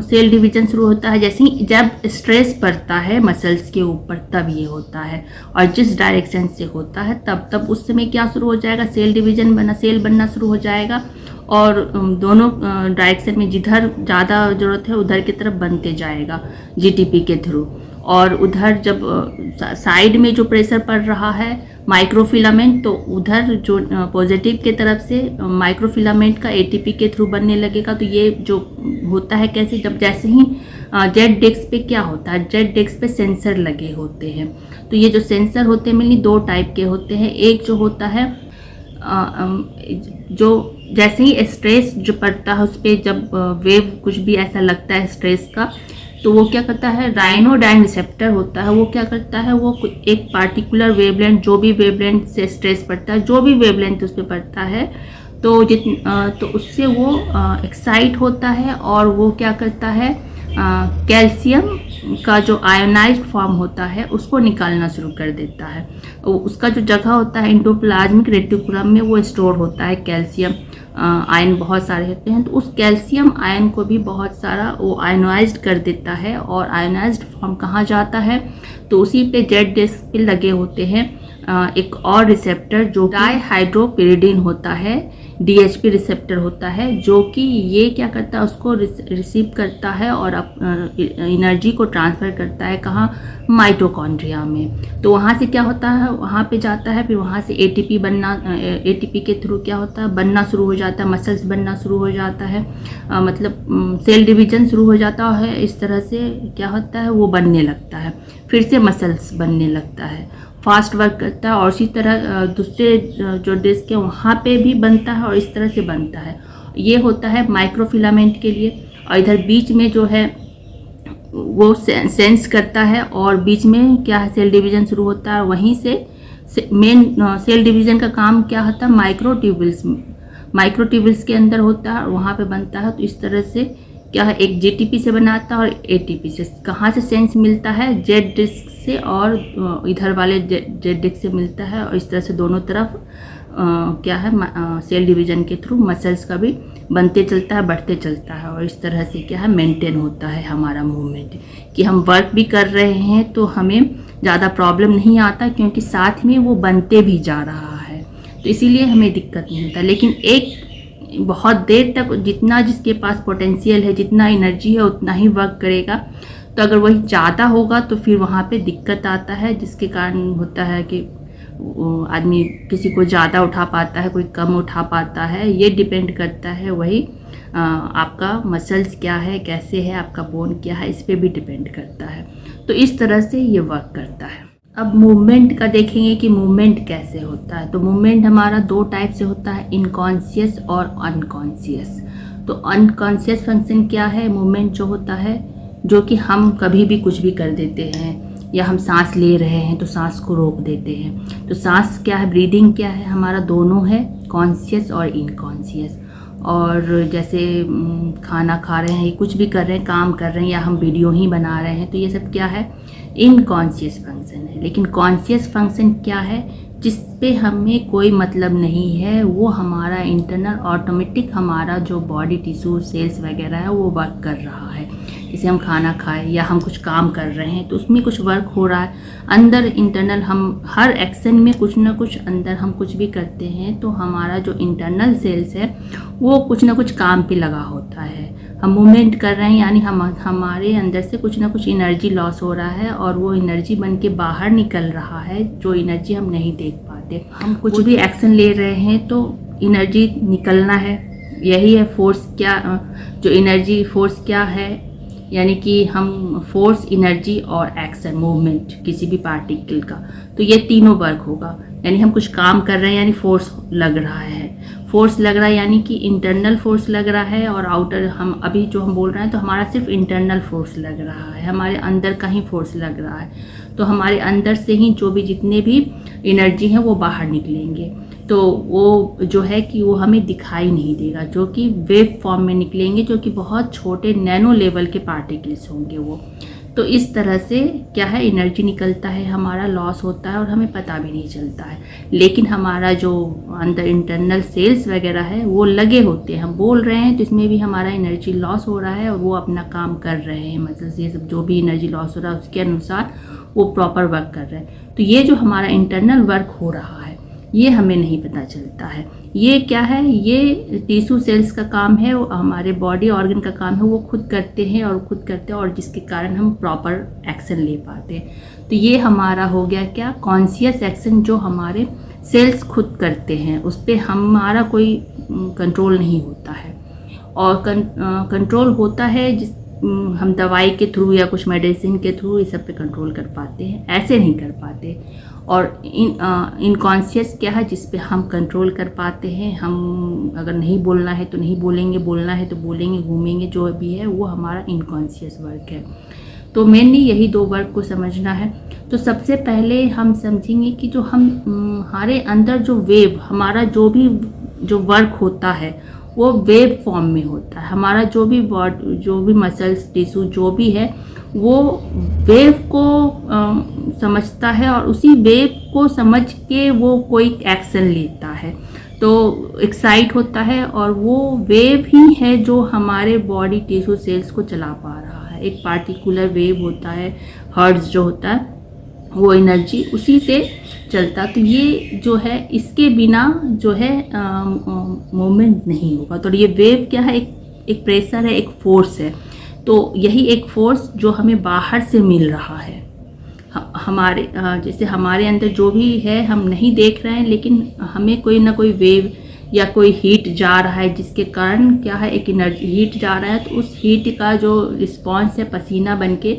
सेल डिवीजन शुरू होता है। जैसे ही जब स्ट्रेस पड़ता है मसल्स के ऊपर तब ये होता है, और जिस डायरेक्शन से होता है तब उस समय क्या शुरू हो जाएगा, सेल बनना शुरू हो जाएगा, और दोनों डायरेक्शन में जिधर ज़्यादा ज़रूरत है उधर की तरफ बनते जाएगा जीटीपी के थ्रू। और उधर जब साइड में जो प्रेशर पड़ रहा है माइक्रोफिलामेंट, तो उधर जो पॉजिटिव के तरफ से माइक्रोफिलामेंट का एटीपी के थ्रू बनने लगेगा। तो ये जो होता है कैसे, जब जैसे ही जेड डिस्क पे क्या होता है, जेड डिस्क पे सेंसर लगे होते हैं। तो ये जो सेंसर होते हैं मेनली 2 टाइप के होते हैं। एक जो होता है जो जैसे ही स्ट्रेस जो पड़ता है उस पर, जब वेव कुछ भी ऐसा लगता है स्ट्रेस का, तो वो क्या करता है, राइनोडाइन रिसेप्टर होता है, वो क्या करता है, वो एक पार्टिकुलर वेवलेंथ, जो भी वेवलेंथ से स्ट्रेस पड़ता है, जो भी वेवलेंथ उस पर पड़ता है, तो उससे वो एक्साइट होता है, और वो क्या करता है, कैल्शियम का जो आयोनाइज्ड फॉर्म होता है उसको निकालना शुरू कर देता है। उसका जो जगह होता है एंडोप्लाज्मिक रेटिकुलम में वो स्टोर होता है कैल्शियम आयन बहुत सारे होते हैं। तो उस कैल्शियम आयन को भी बहुत सारा वो आयनाइज्ड कर देता है, और आयनाइज्ड फॉर्म कहाँ जाता है, तो उसी पे जेड डिस्क पे लगे होते हैं एक और रिसेप्टर जो डाइहाइड्रोपिरिडिन होता है, डीएचपी रिसेप्टर होता है, जो कि ये क्या करता है, उसको रिसीव करता है और एनर्जी को ट्रांसफ़र करता है कहाँ, माइटोकॉन्ड्रिया में। तो वहाँ से क्या होता है, वहाँ पे जाता है, फिर वहाँ से एटीपी के थ्रू क्या होता है, बनना शुरू हो जाता है, मसल्स बनना शुरू हो जाता है, मतलब सेल डिवीजन शुरू हो जाता है। इस तरह से क्या होता है, वो बनने लगता है, फिर से मसल्स बनने लगता है, फास्ट वर्क करता है। और इसी तरह दूसरे जो डिस्क है वहाँ पे भी बनता है, और इस तरह से बनता है। ये होता है माइक्रोफिलामेंट के लिए। और इधर बीच में जो है वो सेंस करता है, और बीच में क्या है, सेल डिवीजन शुरू होता है। वहीं से मेन सेल डिवीजन का काम क्या होता है, माइक्रोट्यूबुल्स के अंदर होता है, वहाँ पे बनता है। तो इस तरह से क्या है, एक जीटीपी से बनाता है और एटीपी से। कहाँ से सेंस मिलता है, जेड डिस्क से, और इधर वाले जेड डिस्क से मिलता है। और इस तरह से दोनों तरफ क्या है, सेल डिवीजन के थ्रू मसल्स का भी बनते चलता है, बढ़ते चलता है। और इस तरह से क्या है, मेंटेन होता है हमारा मूवमेंट, कि हम वर्क भी कर रहे हैं तो हमें ज़्यादा प्रॉब्लम नहीं आता, क्योंकि साथ में वो बनते भी जा रहा है, तो इसीलिए हमें दिक्कत नहीं होता। लेकिन एक बहुत देर तक जितना जिसके पास पोटेंशियल है, जितना एनर्जी है, उतना ही वर्क करेगा। तो अगर वही ज़्यादा होगा तो फिर वहाँ पे दिक्कत आता है, जिसके कारण होता है कि आदमी किसी को ज़्यादा उठा पाता है, कोई कम उठा पाता है। ये डिपेंड करता है वही आपका मसल्स क्या है, कैसे है, आपका बोन क्या है, इस पर भी डिपेंड करता है। तो इस तरह से ये वर्क करता है। अब मूवमेंट का देखेंगे कि मूवमेंट कैसे होता है। तो मूवमेंट हमारा 2 टाइप से होता है, इनकॉन्शियस और अनकॉन्शियस। तो अनकॉन्शियस फंक्शन क्या है, मूवमेंट जो होता है, जो कि हम कभी भी कुछ भी कर देते हैं, या हम सांस ले रहे हैं तो सांस को रोक देते हैं। तो सांस क्या है, ब्रीदिंग क्या है, हमारा दोनों है, कॉन्शियस और इनकॉन्शियस। और जैसे खाना खा रहे हैं, कुछ भी कर रहे हैं, काम कर रहे हैं, या हम वीडियो ही बना रहे हैं, तो ये सब क्या है, इनकॉन्शियस फंक्शन है। लेकिन कॉन्शियस फंक्शन क्या है, जिस पे हमें कोई मतलब नहीं है, वो हमारा इंटरनल ऑटोमेटिक हमारा जो बॉडी टिश्यू सेल्स वगैरह है वो वर्क कर रहा है। जैसे हम खाना खाएं या हम कुछ काम कर रहे हैं तो उसमें कुछ वर्क हो रहा है अंदर इंटरनल। हम हर एक्शन में कुछ ना कुछ अंदर हम कुछ भी करते हैं तो हमारा जो इंटरनल सेल्स है वो कुछ ना कुछ काम पे लगा होता है। हम मूवमेंट कर रहे हैं यानी हमारे अंदर से कुछ ना कुछ एनर्जी लॉस हो रहा है और वो एनर्जी बन के बाहर निकल रहा है, जो एनर्जी हम नहीं देख पाते। हम कुछ भी एक्शन ले रहे हैं तो एनर्जी निकलना है, यही है फोर्स क्या, जो एनर्जी फोर्स क्या है, यानी कि हम फोर्स, एनर्जी और एक्शन, मूवमेंट किसी भी पार्टिकल का, तो ये तीनों वर्क होगा। यानी हम कुछ काम कर रहे हैं यानी फोर्स लग रहा है, फोर्स लग रहा है यानी कि इंटरनल फोर्स लग रहा है, और आउटर हम अभी जो हम बोल रहे हैं तो हमारा सिर्फ इंटरनल फोर्स लग रहा है, हमारे अंदर का ही फोर्स लग रहा है। तो हमारे अंदर से ही जो भी जितने भी एनर्जी हैं वो बाहर निकलेंगे, तो वो जो है कि वो हमें दिखाई नहीं देगा, जो कि वेव फॉर्म में निकलेंगे, जो कि बहुत छोटे नैनो लेवल के पार्टिकल्स होंगे वो। तो इस तरह से क्या है, एनर्जी निकलता है, हमारा लॉस होता है और हमें पता भी नहीं चलता है। लेकिन हमारा जो अंदर इंटरनल सेल्स वगैरह है वो लगे होते हैं, हम बोल रहे हैं तो इसमें भी हमारा एनर्जी लॉस हो रहा है और वो अपना काम कर रहे हैं, मतलब ये सब जो भी एनर्जी लॉस हो रहा है उसके अनुसार वो प्रॉपर वर्क कर रहे हैं। तो ये जो हमारा इंटरनल वर्क हो रहा है ये हमें नहीं पता चलता है। ये क्या है, ये टिश्यू सेल्स का काम है, वो हमारे बॉडी ऑर्गन का काम है, वो खुद करते हैं और जिसके कारण हम प्रॉपर एक्शन ले पाते हैं। तो ये हमारा हो गया क्या, कॉन्शियस एक्शन, जो हमारे सेल्स खुद करते हैं, उस पर हमारा कोई कंट्रोल नहीं होता है। और कंट्रोल होता है जिस हम दवाई के थ्रू या कुछ मेडिसिन के थ्रू इस सब पे कंट्रोल कर पाते हैं, ऐसे नहीं कर पाते। और इनकॉन्शियस क्या है, जिस पे हम कंट्रोल कर पाते हैं। हम अगर नहीं बोलना है तो नहीं बोलेंगे, बोलना है तो बोलेंगे, घूमेंगे, जो भी है वो हमारा इनकॉन्शियस वर्क है। तो मेनली यही दो वर्क को समझना है। तो सबसे पहले हम समझेंगे कि जो हमारे अंदर जो वेव, हमारा जो भी जो वर्क होता है वो वेव फॉर्म में होता है। हमारा जो भी मसल्स, टिश्यू जो भी है वो वेव को समझता है और उसी वेव को समझ के वो कोई एक्शन लेता है, तो एक्साइट होता है, और वो वेव ही है जो हमारे बॉडी टिश्यू सेल्स को चला पा रहा है। एक पार्टिकुलर वेव होता है, हर्ट्ज जो होता है, वो एनर्जी उसी से चलता। तो ये जो है, इसके बिना जो है मूवमेंट नहीं होगा। तो ये वेव क्या है, एक प्रेशर है, एक फोर्स है। तो यही एक फोर्स जो हमें बाहर से मिल रहा है, हमारे जैसे हमारे अंदर जो भी है हम नहीं देख रहे हैं, लेकिन हमें कोई ना कोई वेव या कोई हीट जा रहा है, जिसके कारण क्या है, एक एनर्जी हीट जा रहा है। तो उस हीट का जो रिस्पॉन्स है, पसीना बन के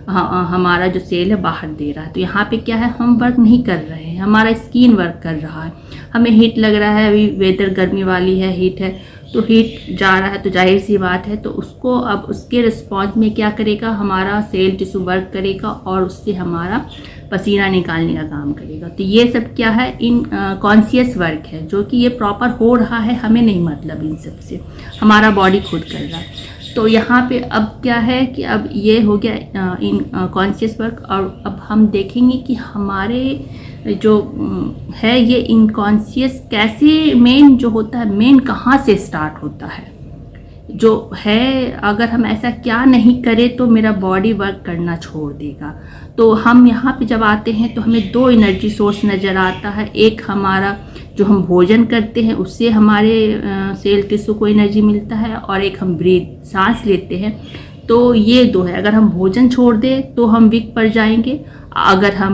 हमारा जो सेल है बाहर दे रहा है। तो यहाँ पे क्या है, हम वर्क नहीं कर रहे हैं, हमारा स्किन वर्क कर रहा है। हमें हीट लग रहा है, अभी वेदर गर्मी वाली है, हीट है, तो हीट जा रहा है, तो जाहिर सी बात है, तो उसको अब उसके रिस्पॉन्स में क्या करेगा, हमारा सेल टिश्यू वर्क करेगा और उससे हमारा पसीना निकालने का काम करेगा। तो ये सब क्या है, इन कॉन्शियस वर्क है, जो कि ये प्रॉपर हो रहा है, हमें नहीं मतलब इन सब से, हमारा बॉडी खुद कर रहा है। तो यहाँ पे अब क्या है कि अब ये हो गया इन कॉन्शियस वर्क। और अब हम देखेंगे कि हमारे जो है ये इनकॉन्शियस कैसे, मेन जो होता है, मेन कहाँ से स्टार्ट होता है जो है। अगर हम ऐसा क्या नहीं करें तो मेरा बॉडी वर्क करना छोड़ देगा। तो हम यहाँ पे जब आते हैं तो हमें दो एनर्जी सोर्स नज़र आता है। एक हमारा जो हम भोजन करते हैं उससे हमारे सेल टिश्यू को एनर्जी मिलता है, और एक हम ब्रीथ, सांस लेते हैं। तो ये दो है। अगर हम भोजन छोड़ दें तो हम वीक पड़ जाएंगे। अगर हम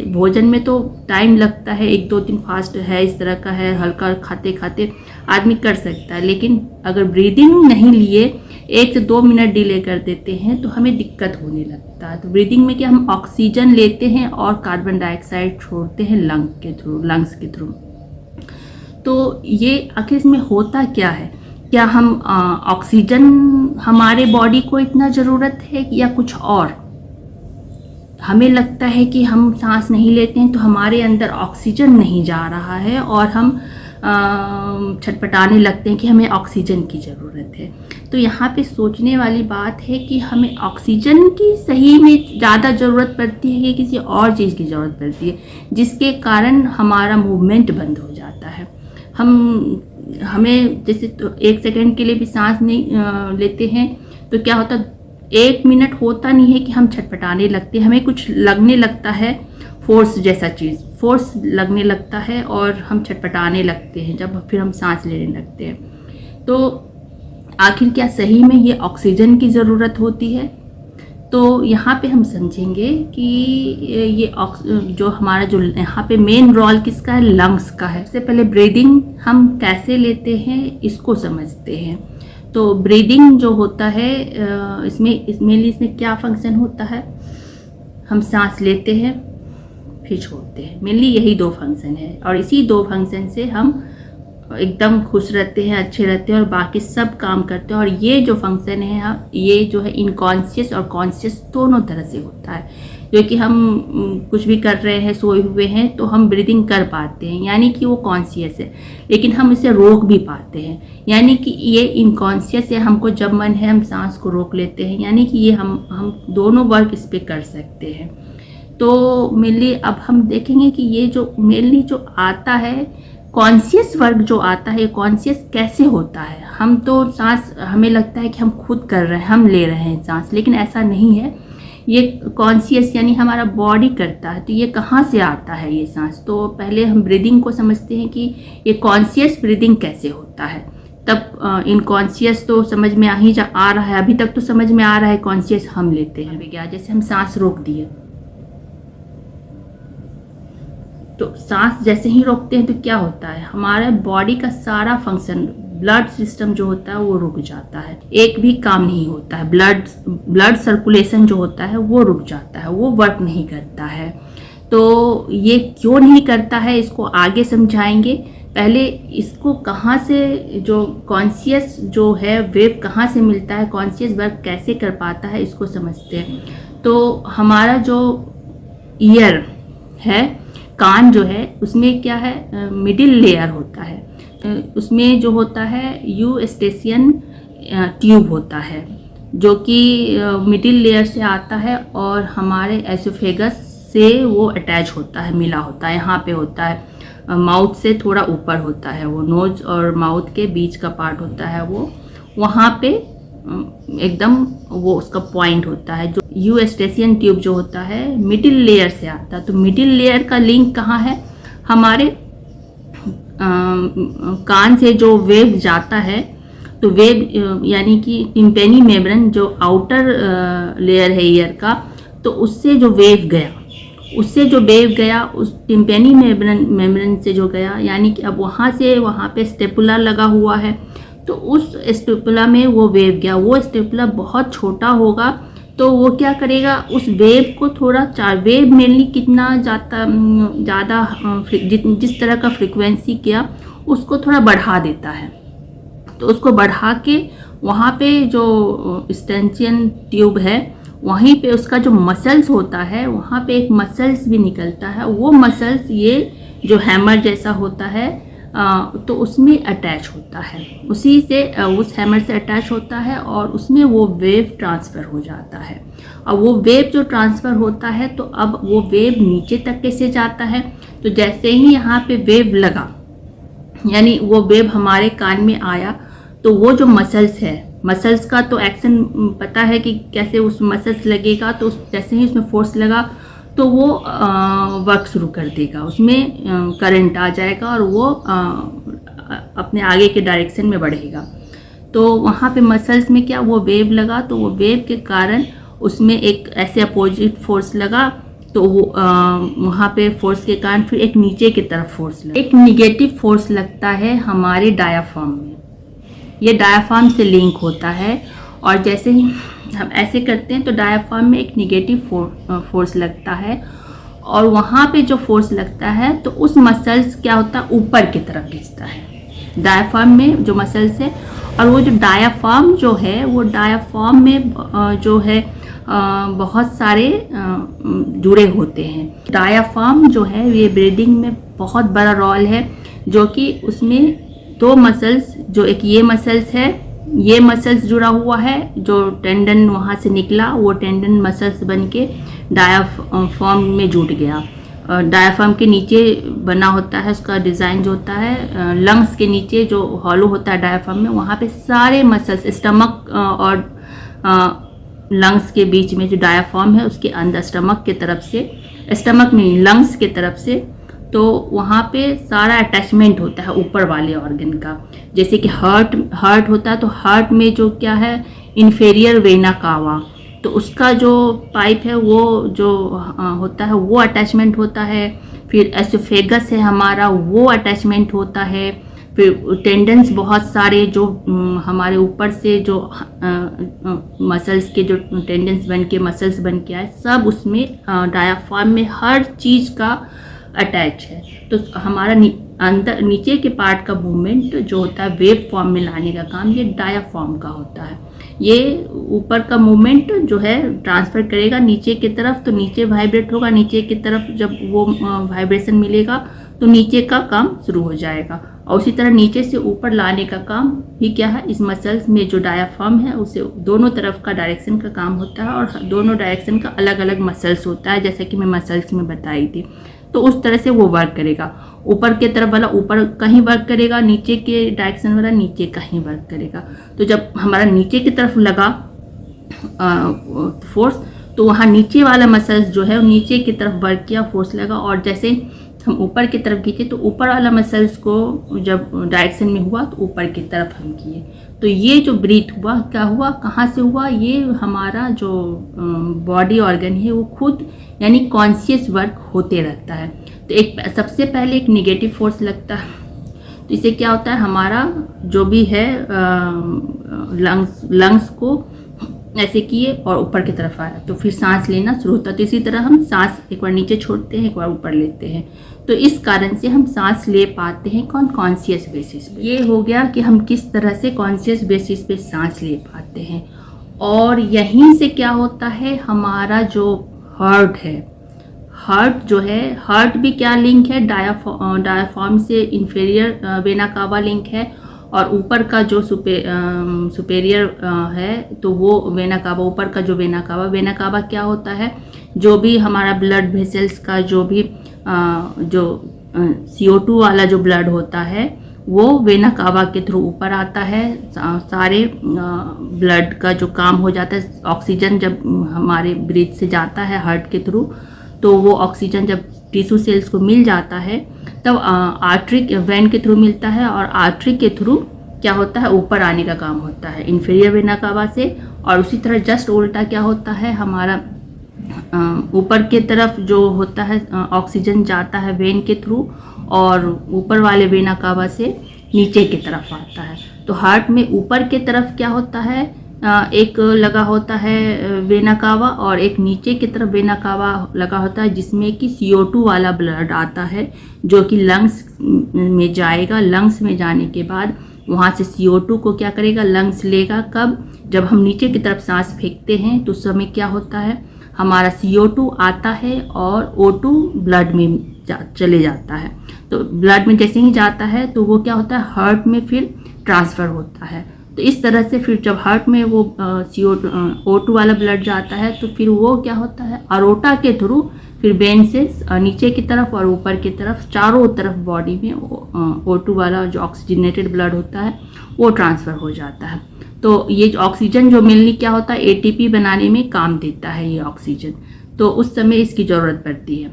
भोजन में तो टाइम लगता है, 1-2 दिन फास्ट है, इस तरह का है, हल्का खाते खाते आदमी कर सकता है। लेकिन अगर ब्रीदिंग नहीं लिए 1 से 2 मिनट डिले कर देते हैं तो हमें दिक्कत होने लगता है। तो ब्रीदिंग में क्या, हम ऑक्सीजन लेते हैं और कार्बन डाइऑक्साइड छोड़ते हैं लंग्स के थ्रू। तो ये आखिर इसमें होता क्या है, क्या हम ऑक्सीजन हमारे बॉडी को इतना ज़रूरत है या कुछ और? हमें लगता है कि हम सांस नहीं लेते हैं तो हमारे अंदर ऑक्सीजन नहीं जा रहा है और हम छटपटाने लगते हैं कि हमें ऑक्सीजन की ज़रूरत है। तो यहाँ पे सोचने वाली बात है कि हमें ऑक्सीजन की सही में ज़्यादा ज़रूरत पड़ती है कि किसी और चीज़ की ज़रूरत पड़ती है, जिसके कारण हमारा मूवमेंट बंद हो जाता है। हमें जैसे तो 1 सेकंड के लिए भी सांस नहीं लेते हैं तो क्या होता, 1 मिनट होता नहीं है कि हम छटपटाने लगते हैं, हमें कुछ लगने लगता है, फोर्स जैसा चीज़, फोर्स लगने लगता है और हम छटपटाने लगते हैं जब फिर हम सांस लेने लगते हैं। तो आखिर क्या सही में ये ऑक्सीजन की ज़रूरत होती है? तो यहाँ पे हम समझेंगे कि ये जो हमारा जो यहाँ पे मेन रोल किसका है, लंग्स का है। सबसे पहले ब्रीदिंग हम कैसे लेते हैं इसको समझते हैं। तो ब्रीदिंग जो होता है इसमें क्या फंक्शन होता है, हम सांस लेते हैं फिर छोड़ते हैं, मेनली यही दो फंक्शन है। और इसी दो फंक्शन से हम एकदम खुश रहते हैं, अच्छे रहते हैं और बाकी सब काम करते हैं। और ये जो फंक्शन है ये जो है इनकॉन्शियस और कॉन्शियस दोनों तरह से होता है। जो कि हम कुछ भी कर रहे हैं, सोए हुए हैं, तो हम ब्रीदिंग कर पाते हैं, यानी कि वो कॉन्शियस है, लेकिन हम इसे रोक भी पाते हैं, यानी कि ये इनकॉन्शियस है। हमको जब मन है हम सांस को रोक लेते हैं, यानी कि ये हम दोनों वर्क इस पर कर सकते हैं। तो मेनली अब हम देखेंगे कि ये जो मेनली जो आता है कॉन्शियस वर्क जो आता है, कॉन्शियस कैसे होता है। हम तो सांस, हमें लगता है कि हम खुद कर रहे हैं, हम ले रहे हैं सांस, लेकिन ऐसा नहीं है। ये कॉन्शियस यानी हमारा बॉडी करता है। तो ये कहाँ से आता है ये सांस, तो पहले हम ब्रीदिंग को समझते हैं कि ये कॉन्शियस ब्रीदिंग कैसे होता है। तब इनकॉन्शियस तो समझ में आ रहा है, अभी तक तो समझ में आ रहा है कॉन्शियस हम लेते हैं। जैसे हम सांस रोक दिए, तो सांस जैसे ही रोकते हैं तो क्या होता है, हमारे बॉडी का सारा फंक्शन, ब्लड सिस्टम जो होता है वो रुक जाता है, एक भी काम नहीं होता है। ब्लड सर्कुलेशन जो होता है वो रुक जाता है, वो वर्क नहीं करता है। तो ये क्यों नहीं करता है इसको आगे समझाएंगे। पहले इसको कहाँ से, जो कॉन्शियस जो है वेव कहाँ से मिलता है, कॉन्शियस वर्क कैसे कर पाता है, इसको समझते हैं। तो हमारा जो ईयर है, कान जो है, उसमें क्या है, मिडिल लेयर होता है। उसमें जो होता है यूस्टेशियन ट्यूब होता है, जो कि मिडिल लेयर से आता है और हमारे एसोफेगस से वो अटैच होता है, मिला होता है, यहाँ पे होता है, माउथ से थोड़ा ऊपर होता है, वो नोज और माउथ के बीच का पार्ट होता है, वो वहाँ पे एकदम वो उसका पॉइंट होता है। जो यूस्टेशियन ट्यूब जो होता है मिडिल लेयर से आता है। तो मिडिल लेयर का लिंक कहाँ है, हमारे कान से जो वेव जाता है, तो वेव यानी कि टिम्पेनी मेम्ब्रेन जो आउटर लेयर है ईयर का, तो उससे जो वेव गया उस टिम्पेनी मेम्ब्रेन से जो गया, यानी कि अब वहाँ से वहाँ पे स्टेपुला लगा हुआ है, तो उस स्टेपुला में वो वेव गया। वो स्टेपुला बहुत छोटा होगा, तो वो क्या करेगा, उस वेव को थोड़ा वेव मेनली कितना ज़्यादा जिस तरह का फ्रिक्वेंसी किया उसको थोड़ा बढ़ा देता है। तो उसको बढ़ा के वहाँ पे जो स्टेंचियन ट्यूब है, वहीं पे उसका जो मसल्स होता है, वहाँ पे एक मसल्स भी निकलता है। वो मसल्स ये जो हैमर जैसा होता है, तो उसमें अटैच होता है, उसी से उस हैमर से अटैच होता है और उसमें वो वेव ट्रांसफ़र हो जाता है। और वो वेव जो ट्रांसफ़र होता है, तो अब वो वेव नीचे तक कैसे जाता है, तो जैसे ही यहाँ पे वेव लगा, यानी वो वेव हमारे कान में आया, तो वो जो मसल्स है, मसल्स का तो एक्शन पता है कि कैसे उस मसल्स लगेगा। तो जैसे ही उसमें फोर्स लगा तो वो वर्क शुरू कर देगा, उसमें करंट आ जाएगा और वो अपने आगे के डायरेक्शन में बढ़ेगा। तो वहाँ पे मसल्स में क्या, वो वेव लगा, तो वो वेव के कारण उसमें एक ऐसे अपोजिट फोर्स लगा, तो वो वहाँ पे फोर्स के कारण फिर एक नीचे की तरफ फोर्स लगा, एक निगेटिव फोर्स लगता है हमारे डायाफ्राम में। ये डायाफ्राम से लिंक होता है, और जैसे ही हम ऐसे करते हैं तो डायाफ्राम में एक निगेटिव फोर्स लगता है, और वहाँ पे जो फोर्स लगता है तो उस मसल्स क्या होता है, ऊपर की तरफ खींचता है डायाफ्राम में जो मसल्स है। और वो जो डायाफ्राम जो है, वो डायाफ्राम में जो है बहुत सारे जुड़े होते हैं। डायाफ्राम जो है ये ब्रीदिंग में बहुत बड़ा रोल है, जो कि उसमें दो मसल्स, जो एक ये मसल्स है, ये मसल्स जुड़ा हुआ है, जो टेंडन वहाँ से निकला, वो टेंडन मसल्स बन के डायाफ्राम में जुट गया। डायाफ्राम के नीचे बना होता है उसका डिज़ाइन जो होता है, लंग्स के नीचे जो हॉलो होता है डायाफ्राम में, वहाँ पे सारे मसल्स, स्टमक और लंग्स के बीच में जो डायाफ्राम है उसके अंदर, स्टमक के तरफ से, स्टमक नहीं लंग्स के तरफ से, तो वहाँ पे सारा अटैचमेंट होता है ऊपर वाले ऑर्गन का। जैसे कि हार्ट होता है, तो हार्ट में जो क्या है, इन्फेरियर वेना कावा, तो उसका जो पाइप है वो जो होता है वो अटैचमेंट होता है। फिर एसोफेगस है हमारा, वो अटैचमेंट होता है। फिर टेंडन्स बहुत सारे जो हमारे ऊपर से जो मसल्स के जो टेंडन्स बन के मसल्स बन के आए, सब उसमें डायाफ्राम में हर चीज़ का अटैच है। तो हमारा अंदर नीचे के पार्ट का मूवमेंट जो होता है वेव फॉर्म में लाने का काम ये डायाफ्राम का होता है। ये ऊपर का मूवमेंट जो है ट्रांसफ़र करेगा नीचे की तरफ, तो नीचे वाइब्रेट होगा, नीचे की तरफ जब वो वाइब्रेशन मिलेगा तो नीचे का काम शुरू हो जाएगा। और उसी तरह नीचे से ऊपर लाने का काम भी क्या है, इस मसल्स में जो डायाफ्राम है उसे दोनों तरफ का डायरेक्शन का काम होता है, और दोनों डायरेक्शन का अलग अलग मसल्स होता है, जैसे कि मैं मसल्स में बताई थी। तो उस तरह से वो वर्क करेगा। ऊपर के तरफ वाला ऊपर कहीं वर्क करेगा, नीचे के डायरेक्शन वाला नीचे कहीं वर्क करेगा। तो जब हमारा नीचे की तरफ लगा फोर्स, तो वहाँ नीचे वाला मसल्स जो है नीचे की तरफ वर्क किया, फोर्स लगा, और जैसे हम ऊपर की तरफ खींचे तो ऊपर वाला मसल्स को जब डायरेक्शन में हुआ तो ऊपर की तरफ हम किए। तो ये जो ब्रीथ हुआ, क्या हुआ, कहाँ से हुआ, ये हमारा जो बॉडी ऑर्गन है वो खुद यानी कॉन्शियस वर्क होते रहता है। तो एक सबसे पहले एक निगेटिव फोर्स लगता है, तो इससे क्या होता है, हमारा जो भी है लंग्स को ऐसे किए और ऊपर की तरफ आया, तो फिर सांस लेना शुरू होता है। तो इसी तरह हम सांस एक बार नीचे छोड़ते हैं, एक बार ऊपर लेते हैं, तो इस कारण से हम सांस ले पाते हैं कॉन्शियस बेसिस पे। ये हो गया कि हम किस तरह से कॉन्शियस बेसिस पे सांस ले पाते हैं। और यहीं से क्या होता है, हमारा जो हार्ट है, हार्ट जो है, हार्ट भी क्या लिंक है, डायाफ्राम से इंफीरियर वेना कावा लिंक है, और ऊपर का जो सुपेरियर है तो वो वेना कावा, ऊपर का जो वेना कावा क्या होता है, जो भी हमारा ब्लड वेसल्स का जो भी जो CO2 वाला जो ब्लड होता है वो वेना कावा के थ्रू ऊपर आता है। सारे ब्लड का जो काम हो जाता है, ऑक्सीजन जब हमारे ब्रीथ से जाता है हार्ट के थ्रू, तो वो ऑक्सीजन जब टिश्यू सेल्स को मिल जाता है तब आर्टरी वेन के थ्रू मिलता है, और आर्टरी के थ्रू क्या होता है, ऊपर आने का काम होता है इंफीरियर वेना कावा से। और उसी तरह जस्ट उल्टा क्या होता है, हमारा ऊपर के तरफ जो होता है ऑक्सीजन जाता है वेन के थ्रू, और ऊपर वाले वेना कावा से नीचे की तरफ आता है। तो हार्ट में ऊपर के तरफ क्या होता है, एक लगा होता है वेना कावा, और एक नीचे की तरफ वेना कावा लगा होता है, जिसमें कि CO2 वाला ब्लड आता है जो कि लंग्स में जाएगा। लंग्स में जाने के बाद वहाँ से CO2 को क्या करेगा, लंग्स लेगा। कब, जब हम नीचे की तरफ सांस फेंकते हैं तो उस समय क्या होता है, हमारा CO2 आता है और O2 ब्लड में चले जाता है। तो ब्लड में जैसे ही जाता है तो वो क्या होता है, हार्ट में फिर ट्रांसफ़र होता है। तो इस तरह से फिर जब हार्ट में वो O2 वाला ब्लड जाता है तो फिर वो क्या होता है, अरोटा के थ्रू फिर वेन से नीचे की तरफ और ऊपर की तरफ, चारों तरफ बॉडी में O2 वाला जो ऑक्सीजनेटेड ब्लड होता है वो ट्रांसफ़र हो जाता है। तो ये ऑक्सीजन जो मिलनी क्या होता है, ATP बनाने में काम देता है ये ऑक्सीजन, तो उस समय इसकी ज़रूरत पड़ती है।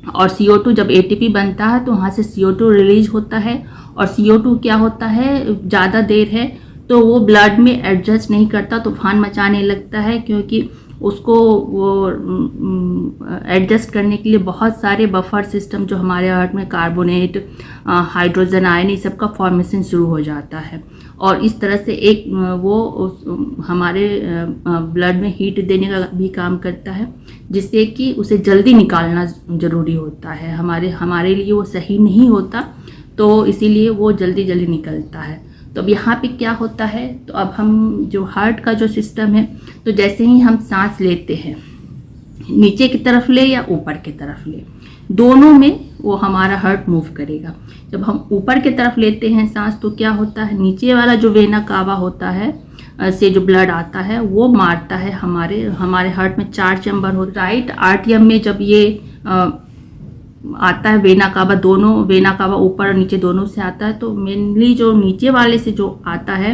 और CO2 जब ATP बनता है तो वहाँ से CO2 रिलीज होता है, और CO2 क्या होता है, ज़्यादा देर है तो वो ब्लड में एडजस्ट नहीं करता, तूफान मचाने लगता है, क्योंकि उसको वो एडजस्ट करने के लिए बहुत सारे बफर सिस्टम जो हमारे हार्ट में कार्बोनेट, हाइड्रोजन आयन, इस सब का फॉर्मेशन शुरू हो जाता है। और इस तरह से एक वो हमारे ब्लड में हीट देने का भी काम करता है, जिससे कि उसे जल्दी निकालना ज़रूरी होता है। हमारे लिए वो सही नहीं होता, तो इसीलिए वो जल्दी जल्दी निकलता है। तो अब यहाँ पे क्या होता है, तो अब हम जो हार्ट का जो सिस्टम है, तो जैसे ही हम सांस लेते हैं, नीचे की तरफ ले या ऊपर की तरफ ले, दोनों में वो हमारा हार्ट मूव करेगा। जब हम ऊपर की तरफ लेते हैं सांस तो क्या होता है, नीचे वाला जो वेना कावा होता है से जो ब्लड आता है वो मारता है हमारे हार्ट में 4 चैम्बर हो, राइट आर्टियम में जब ये आता है वेना कावा, दोनों वेना कावा ऊपर और नीचे दोनों से आता है, तो मेनली जो नीचे वाले से जो आता है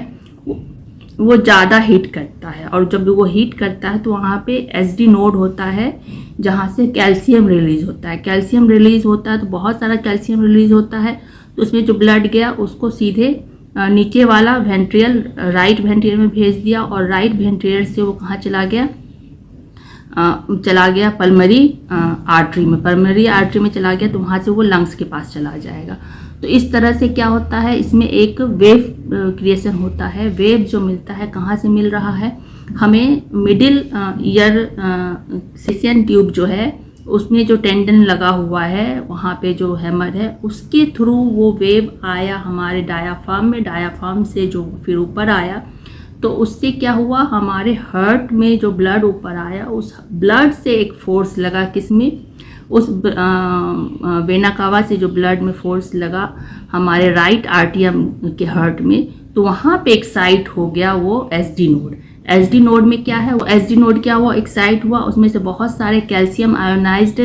वो ज़्यादा हीट करता है, और जब वो हीट करता है तो वहाँ पे SD नोड होता है जहाँ से कैल्शियम रिलीज़ होता है। कैल्शियम रिलीज़ होता है तो बहुत सारा कैल्शियम रिलीज़ होता है, तो उसमें जो ब्लड गया उसको सीधे नीचे वाला वेंट्रियल, राइट वेंट्रियल में भेज दिया, और राइट वेंट्रियल से वो कहाँ चला गया, चला गया पल्मरी आर्टरी में, पल्मरी आर्टरी में चला गया तो वहाँ से वो लंग्स के पास चला जाएगा। तो इस तरह से क्या होता है, इसमें एक वेव क्रिएशन होता है। वेव जो मिलता है कहाँ से मिल रहा है, हमें मिडिल ईयर सेसियन ट्यूब जो है उसमें जो टेंडन लगा हुआ है, वहाँ पे जो हैमर है उसके थ्रू वो वेव आया हमारे डायाफ्राम में, डायाफ्राम से जो फिर ऊपर आया तो उससे क्या हुआ, हमारे हार्ट में जो ब्लड ऊपर आया उस ब्लड से एक फोर्स लगा, किसमें, उस वेना कावा से जो ब्लड में फोर्स लगा हमारे राइट आर्टियम के हार्ट में, तो वहाँ पे एक्साइट हो गया वो एसडी नोड। एसडी नोड में क्या है, वो एसडी नोड क्या हुआ, एक्साइट हुआ, उसमें से बहुत सारे कैल्शियम आयोनाइज्ड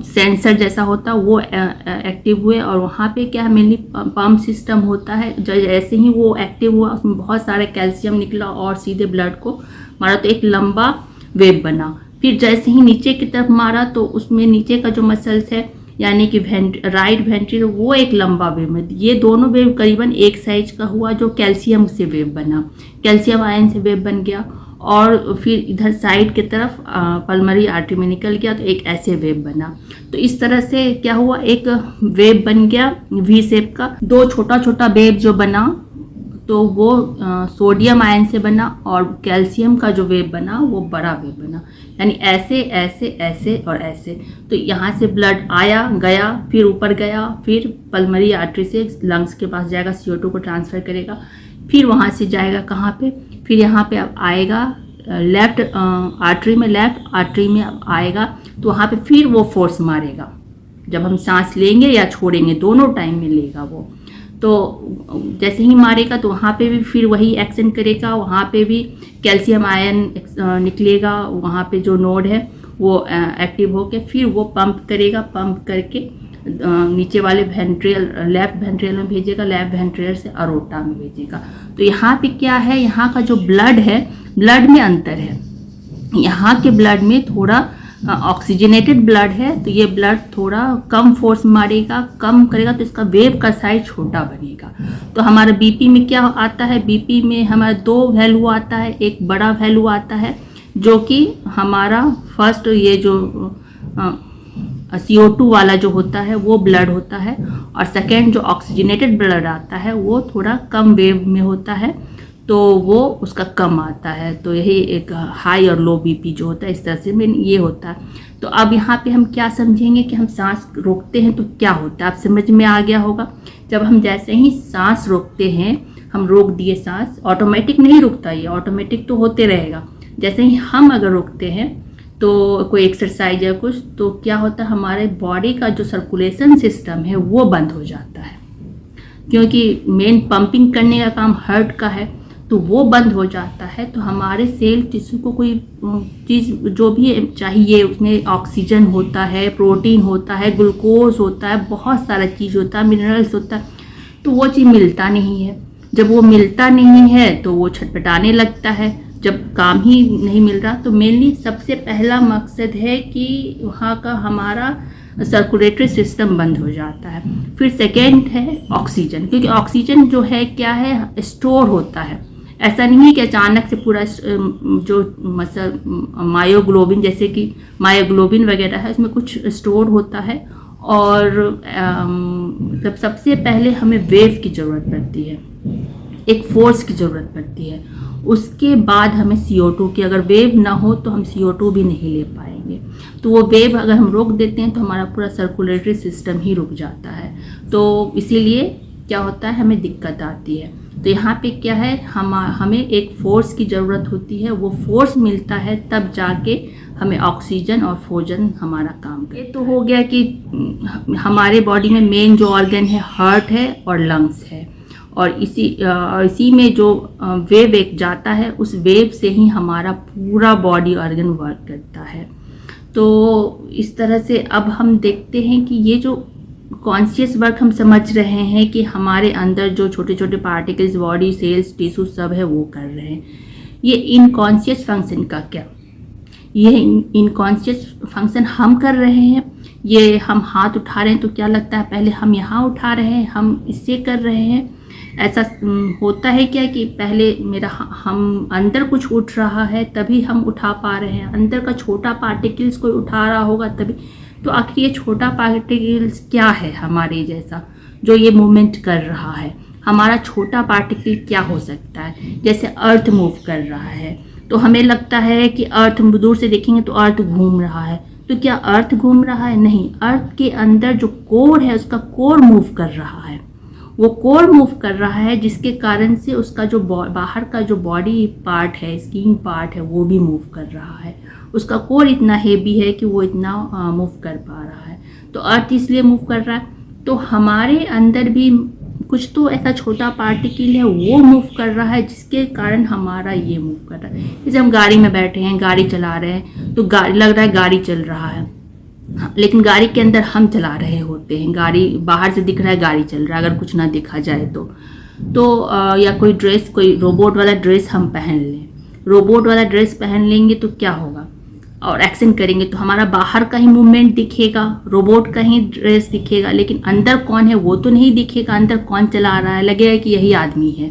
सेंसर जैसा होता है वो एक्टिव हुए, और वहाँ पे क्या है, मेनली पंप सिस्टम होता है। जैसे ही वो एक्टिव हुआ उसमें बहुत सारे कैल्शियम निकला और सीधे ब्लड को मारा तो एक लंबा वेव बना। फिर जैसे ही नीचे की तरफ मारा तो उसमें नीचे का जो मसल्स है यानी कि राइट वेंट्रिकल वो एक लंबा वेव में, ये दोनों वेव करीबन एक साइज का हुआ जो कैल्शियम से वेव बना, कैल्शियम आयन से वेव बन गया, और फिर इधर साइड की तरफ पल्मरी आर्टरी में निकल गया तो एक ऐसे वेव बना। तो इस तरह से क्या हुआ, एक वेव बन गया वी शेप का। दो छोटा छोटा वेव जो बना तो वो सोडियम आयन से बना, और कैल्शियम का जो वेव बना वो बड़ा वेव बना, यानी ऐसे ऐसे ऐसे और ऐसे। तो यहाँ से ब्लड आया गया, फिर ऊपर गया, फिर पल्मरी आर्टरी से लंग्स के पास जाएगा, CO2 को ट्रांसफ़र करेगा, फिर वहाँ से जाएगा कहाँ पे, फिर यहाँ पे अब आएगा लेफ्ट आर्टरी में, लेफ्ट आर्टरी में अब आएगा तो वहाँ पे फिर वो फोर्स मारेगा, जब हम सांस लेंगे या छोड़ेंगे दोनों टाइम में लेगा वो। तो जैसे ही मारेगा तो वहाँ पे भी फिर वही एक्शन करेगा, वहाँ पे भी कैल्शियम आयन निकलेगा, वहाँ पे जो नोड है वो एक्टिव होके फिर वो पंप करेगा, पंप करके नीचे वाले वेंट्रियल, लेफ्ट वेंट्रियल में भेजेगा, लेफ्ट वेंट्रियल से अरोटा में भेजेगा। तो यहाँ पे क्या है, यहाँ का जो ब्लड है, ब्लड में अंतर है। यहाँ के ब्लड में थोड़ा ऑक्सीजनेटेड ब्लड है तो ये ब्लड थोड़ा कम फोर्स मारेगा, कम करेगा तो इसका वेव का साइज छोटा बनेगा। तो हमारा बीपी में क्या आता है, बीपी में हमारा दो वैल्यू आता है, एक बड़ा वैल्यू आता है जो कि हमारा फर्स्ट ये जो CO2 वाला जो होता है वो ब्लड होता है, और सेकेंड जो ऑक्सीजनेटेड ब्लड आता है वो थोड़ा कम वेव में होता है तो वो उसका कम आता है। तो यही एक हाई और लो बीपी जो होता है इस तरह से में ये होता है। तो अब यहाँ पे हम क्या समझेंगे कि हम सांस रोकते हैं तो क्या होता है, आप समझ में आ गया होगा। जब हम जैसे ही सांस रोकते हैं, हम रोक दिए सांस, ऑटोमेटिक नहीं रुकता, ये ऑटोमेटिक तो होते रहेगा। जैसे ही हम अगर रोकते हैं तो कोई एक्सरसाइज या कुछ, तो क्या होता है, हमारे बॉडी का जो सर्कुलेशन सिस्टम है वो बंद हो जाता है, क्योंकि मेन पंपिंग करने का काम हार्ट का है, तो वो बंद हो जाता है। तो हमारे सेल टिश्यू को कोई चीज़ जो भी चाहिए, उसमें ऑक्सीजन होता है, प्रोटीन होता है, ग्लूकोज होता है, बहुत सारा चीज़ होता है, मिनरल्स होता है, तो वो चीज़ मिलता नहीं है। जब वो मिलता नहीं है तो वो छटपटाने लगता है। जब काम ही नहीं मिल रहा तो मेनली सबसे पहला मकसद है कि वहाँ का हमारा सर्कुलेटरी सिस्टम बंद हो जाता है। फिर सेकेंड है ऑक्सीजन, क्योंकि ऑक्सीजन जो है क्या है, स्टोर होता है। ऐसा नहीं है कि अचानक से पूरा जो मायोग्लोबिन, जैसे कि मायोग्लोबिन वगैरह है, उसमें कुछ स्टोर होता है। और जब सबसे पहले हमें वेव की ज़रूरत पड़ती है, एक फोर्स की ज़रूरत पड़ती है, उसके बाद हमें CO2 की, अगर वेव ना हो तो हम CO2 भी नहीं ले पाएंगे। तो वो वेव अगर हम रोक देते हैं तो हमारा पूरा सर्कुलेटरी सिस्टम ही रुक जाता है। तो इसीलिए क्या होता है, हमें दिक्कत आती है। तो यहाँ पे क्या है, हमें एक फोर्स की ज़रूरत होती है, वो फोर्स मिलता है तब जाके हमें ऑक्सीजन और फोजन हमारा काम करे। तो हो गया कि हमारे बॉडी में मेन जो ऑर्गन है हार्ट है और लंग्स है, और इसी में जो वेव एक जाता है, उस वेव से ही हमारा पूरा बॉडी ऑर्गन वर्क करता है। तो इस तरह से अब हम देखते हैं कि ये जो कॉन्शियस वर्क हम समझ रहे हैं कि हमारे अंदर जो छोटे छोटे पार्टिकल्स, बॉडी सेल्स, टिश्यू सब है वो कर रहे हैं, ये इनकॉन्शियस फंक्शन का क्या, ये इनकॉन्शियस फंक्शन हम कर रहे हैं। ये हम हाथ उठा रहे हैं तो क्या लगता है, पहले हम यहाँ उठा रहे हैं, हम इससे कर रहे हैं, ऐसा होता है क्या कि पहले मेरा हम अंदर कुछ उठ रहा है तभी हम उठा पा रहे हैं, अंदर का छोटा पार्टिकल्स कोई उठा रहा होगा तभी। तो आखिर ये छोटा पार्टिकल्स क्या है हमारे जैसा जो ये मूवमेंट कर रहा है? हमारा छोटा पार्टिकल क्या हो सकता है? जैसे अर्थ मूव कर रहा है तो हमें लगता है कि अर्थ, दूर से देखेंगे तो अर्थ घूम रहा है, तो क्या अर्थ घूम रहा है? नहीं, अर्थ के अंदर जो कोर है उसका कोर मूव कर रहा है, वो कोर मूव कर रहा है, जिसके कारण से उसका जो बाहर का जो बॉडी पार्ट है, स्किन पार्ट है, वो भी मूव कर रहा है। उसका कोर इतना हेवी है कि वो इतना मूव कर पा रहा है। तो अर्थ इसलिए मूव कर रहा है। तो हमारे अंदर भी कुछ तो ऐसा छोटा पार्टिकल है वो मूव कर रहा है, जिसके कारण हमारा ये मूव कर रहा है। जैसे हम गाड़ी में बैठे हैं, गाड़ी चला रहे हैं, तो लग रहा है गाड़ी चल रहा है, लेकिन गाड़ी के अंदर हम चला रहे होते हैं। गाड़ी बाहर से दिख रहा है गाड़ी चल रहा है, अगर कुछ ना देखा जाए तो या कोई ड्रेस, कोई रोबोट वाला ड्रेस हम पहन लें, रोबोट वाला ड्रेस पहन लेंगे तो क्या होगा, और एक्शन करेंगे तो हमारा बाहर का ही मूवमेंट दिखेगा, रोबोट का ही ड्रेस दिखेगा, लेकिन अंदर कौन है वो तो नहीं दिखेगा। अंदर कौन चला रहा है, लगेगा कि यही आदमी है।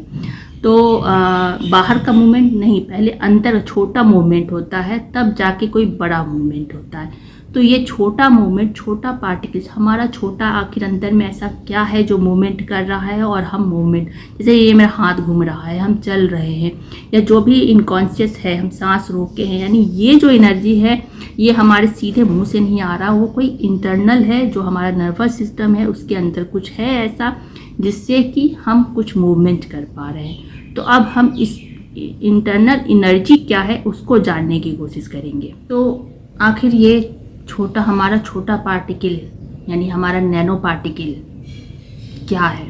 तो बाहर का मूवमेंट नहीं, पहले अंदर छोटा मूवमेंट होता है, तब जाके कोई बड़ा मूवमेंट होता है। तो ये छोटा मूवमेंट, छोटा पार्टिकल्स, हमारा छोटा आखिर अंदर में ऐसा क्या है जो मूवमेंट कर रहा है, और हम मूवमेंट, जैसे ये मेरा हाथ घूम रहा है, हम चल रहे हैं, या जो भी इनकॉन्शियस है, हम सांस रोके हैं, यानी ये जो एनर्जी है ये हमारे सीधे मुंह से नहीं आ रहा, वो कोई इंटरनल है, जो हमारा नर्वस सिस्टम है उसके अंदर कुछ है ऐसा जिससे कि हम कुछ मूवमेंट कर पा रहे हैं। तो अब हम इस इंटरनल एनर्जी क्या है उसको जानने की कोशिश करेंगे। तो आखिर ये छोटा, हमारा छोटा पार्टिकल यानी हमारा नैनो पार्टिकल क्या है?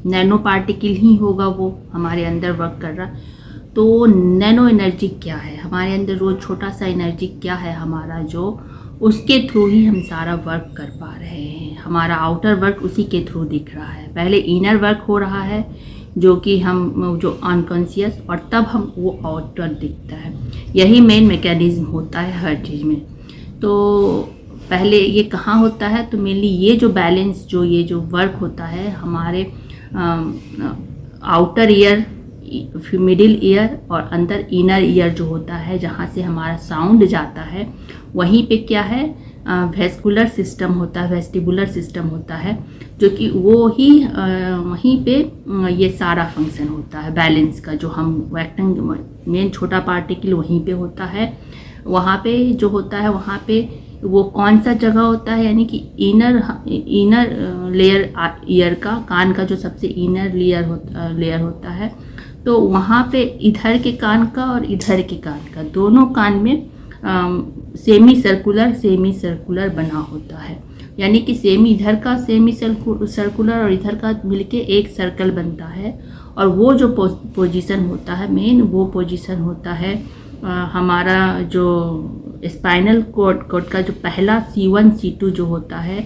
नैनो पार्टिकल ही होगा वो हमारे अंदर वर्क कर रहा। तो नैनो एनर्जी क्या है हमारे अंदर? वो छोटा सा एनर्जी क्या है हमारा, जो उसके थ्रू ही हम सारा वर्क कर पा रहे हैं। हमारा आउटर वर्क उसी के थ्रू दिख रहा है। पहले इनर वर्क हो रहा है जो कि हम जो अनकॉन्शियस, और तब हम वो आउटर दिखता है। यही मेन मैकेनिज्म होता है हर चीज़ में। तो पहले ये कहाँ होता है? तो मेनली ये जो बैलेंस, जो ये जो वर्क होता है हमारे आउटर ईयर, मिडिल ईयर और अंदर इनर ईयर जो होता है, जहाँ से हमारा साउंड जाता है, वहीं पे क्या है, वेस्कुलर सिस्टम होता है, वेस्टिबुलर सिस्टम होता है, जो कि वो ही वहीं पे ये सारा फंक्शन होता है बैलेंस का। जो हम मेन छोटा पार्टिकल वहीं पे होता है, वहाँ पे जो होता है, वहाँ पे वो कौन सा जगह होता है, यानी कि इनर लेयर ईयर का, कान का जो सबसे इनर लेयर होता है, तो वहाँ पे इधर के कान का और इधर के कान का, दोनों कान में सेमी सर्कुलर बना होता है। यानी कि इधर का सेमी सर्कुलर और इधर का मिलके एक सर्कल बनता है। और वो जो पोजीशन होता है मेन, वो पोजीशन होता है हमारा जो स्पाइनल कॉर्ड का जो पहला C1 C2 जो होता है,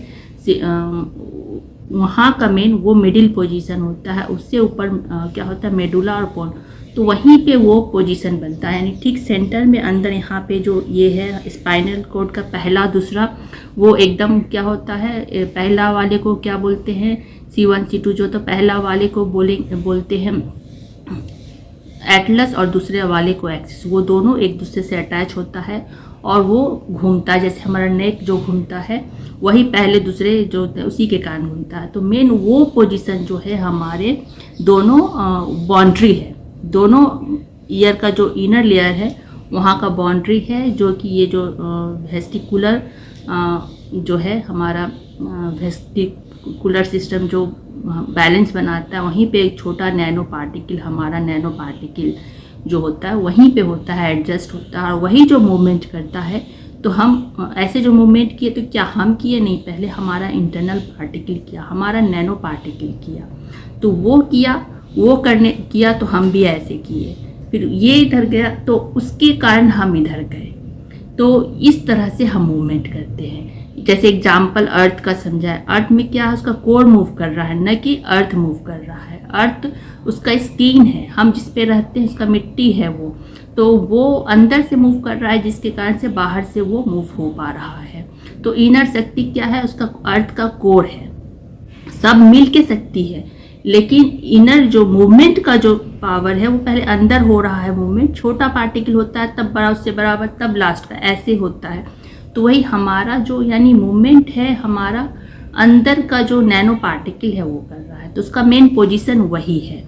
वहाँ का मेन वो मिडिल पोजीशन होता है। उससे ऊपर क्या होता है, मेडुला और पोन, तो वहीं पे वो पोजीशन बनता है। यानी ठीक सेंटर में अंदर यहाँ पे जो ये है स्पाइनल कॉर्ड का पहला दूसरा, वो एकदम क्या होता है, पहला वाले को क्या बोलते हैं, C1 C2 जो, तो पहला वाले को बोलते हैं एटलस और दूसरे वाले को एक्सिस। वो दोनों एक दूसरे से अटैच होता है और वो घूमता है, जैसे हमारा नेक जो घूमता है वही पहले दूसरे जो उसी के कारण घूमता है। तो मेन वो पोजीशन जो है हमारे दोनों बाउंड्री है, दोनों ईयर का जो इनर लेयर है वहाँ का बाउंड्री है, जो कि ये जो वेस्टिकुलर जो है हमारा वेस्टिकुलर सिस्टम जो बैलेंस बनाता है, वहीं पे एक छोटा नैनो पार्टिकल, हमारा नैनो पार्टिकल जो होता है वहीं पे होता है, एडजस्ट होता है, और वही जो मूवमेंट करता है। तो हम ऐसे जो मूवमेंट किए, तो क्या हम किए? नहीं, पहले हमारा इंटरनल पार्टिकल किया, हमारा नैनो पार्टिकल किया। तो वो किया तो हम भी ऐसे किए, फिर ये इधर गया तो उसके कारण हम इधर गए। तो इस तरह से हम मूवमेंट करते हैं। जैसे एग्जाम्पल अर्थ का समझा है, अर्थ में क्या है, उसका कोर मूव कर रहा है, न कि अर्थ मूव कर रहा है। अर्थ उसका स्किन है, हम जिस पे रहते हैं उसका मिट्टी है वो, तो वो अंदर से मूव कर रहा है, जिसके कारण से बाहर से वो मूव हो पा रहा है। तो इनर शक्ति क्या है, उसका अर्थ का कोर है, सब मिल के शक्ति है। लेकिन इनर जो मूवमेंट का जो पावर है वो पहले अंदर हो रहा है मूवमेंट, छोटा पार्टिकल होता है तब बड़ा, उससे बराबर, तब लास्ट का, ऐसे होता है। तो वही हमारा जो यानी मूवमेंट है हमारा अंदर का जो नैनो पार्टिकल है वो कर रहा है, तो उसका मेन पोजीशन वही है।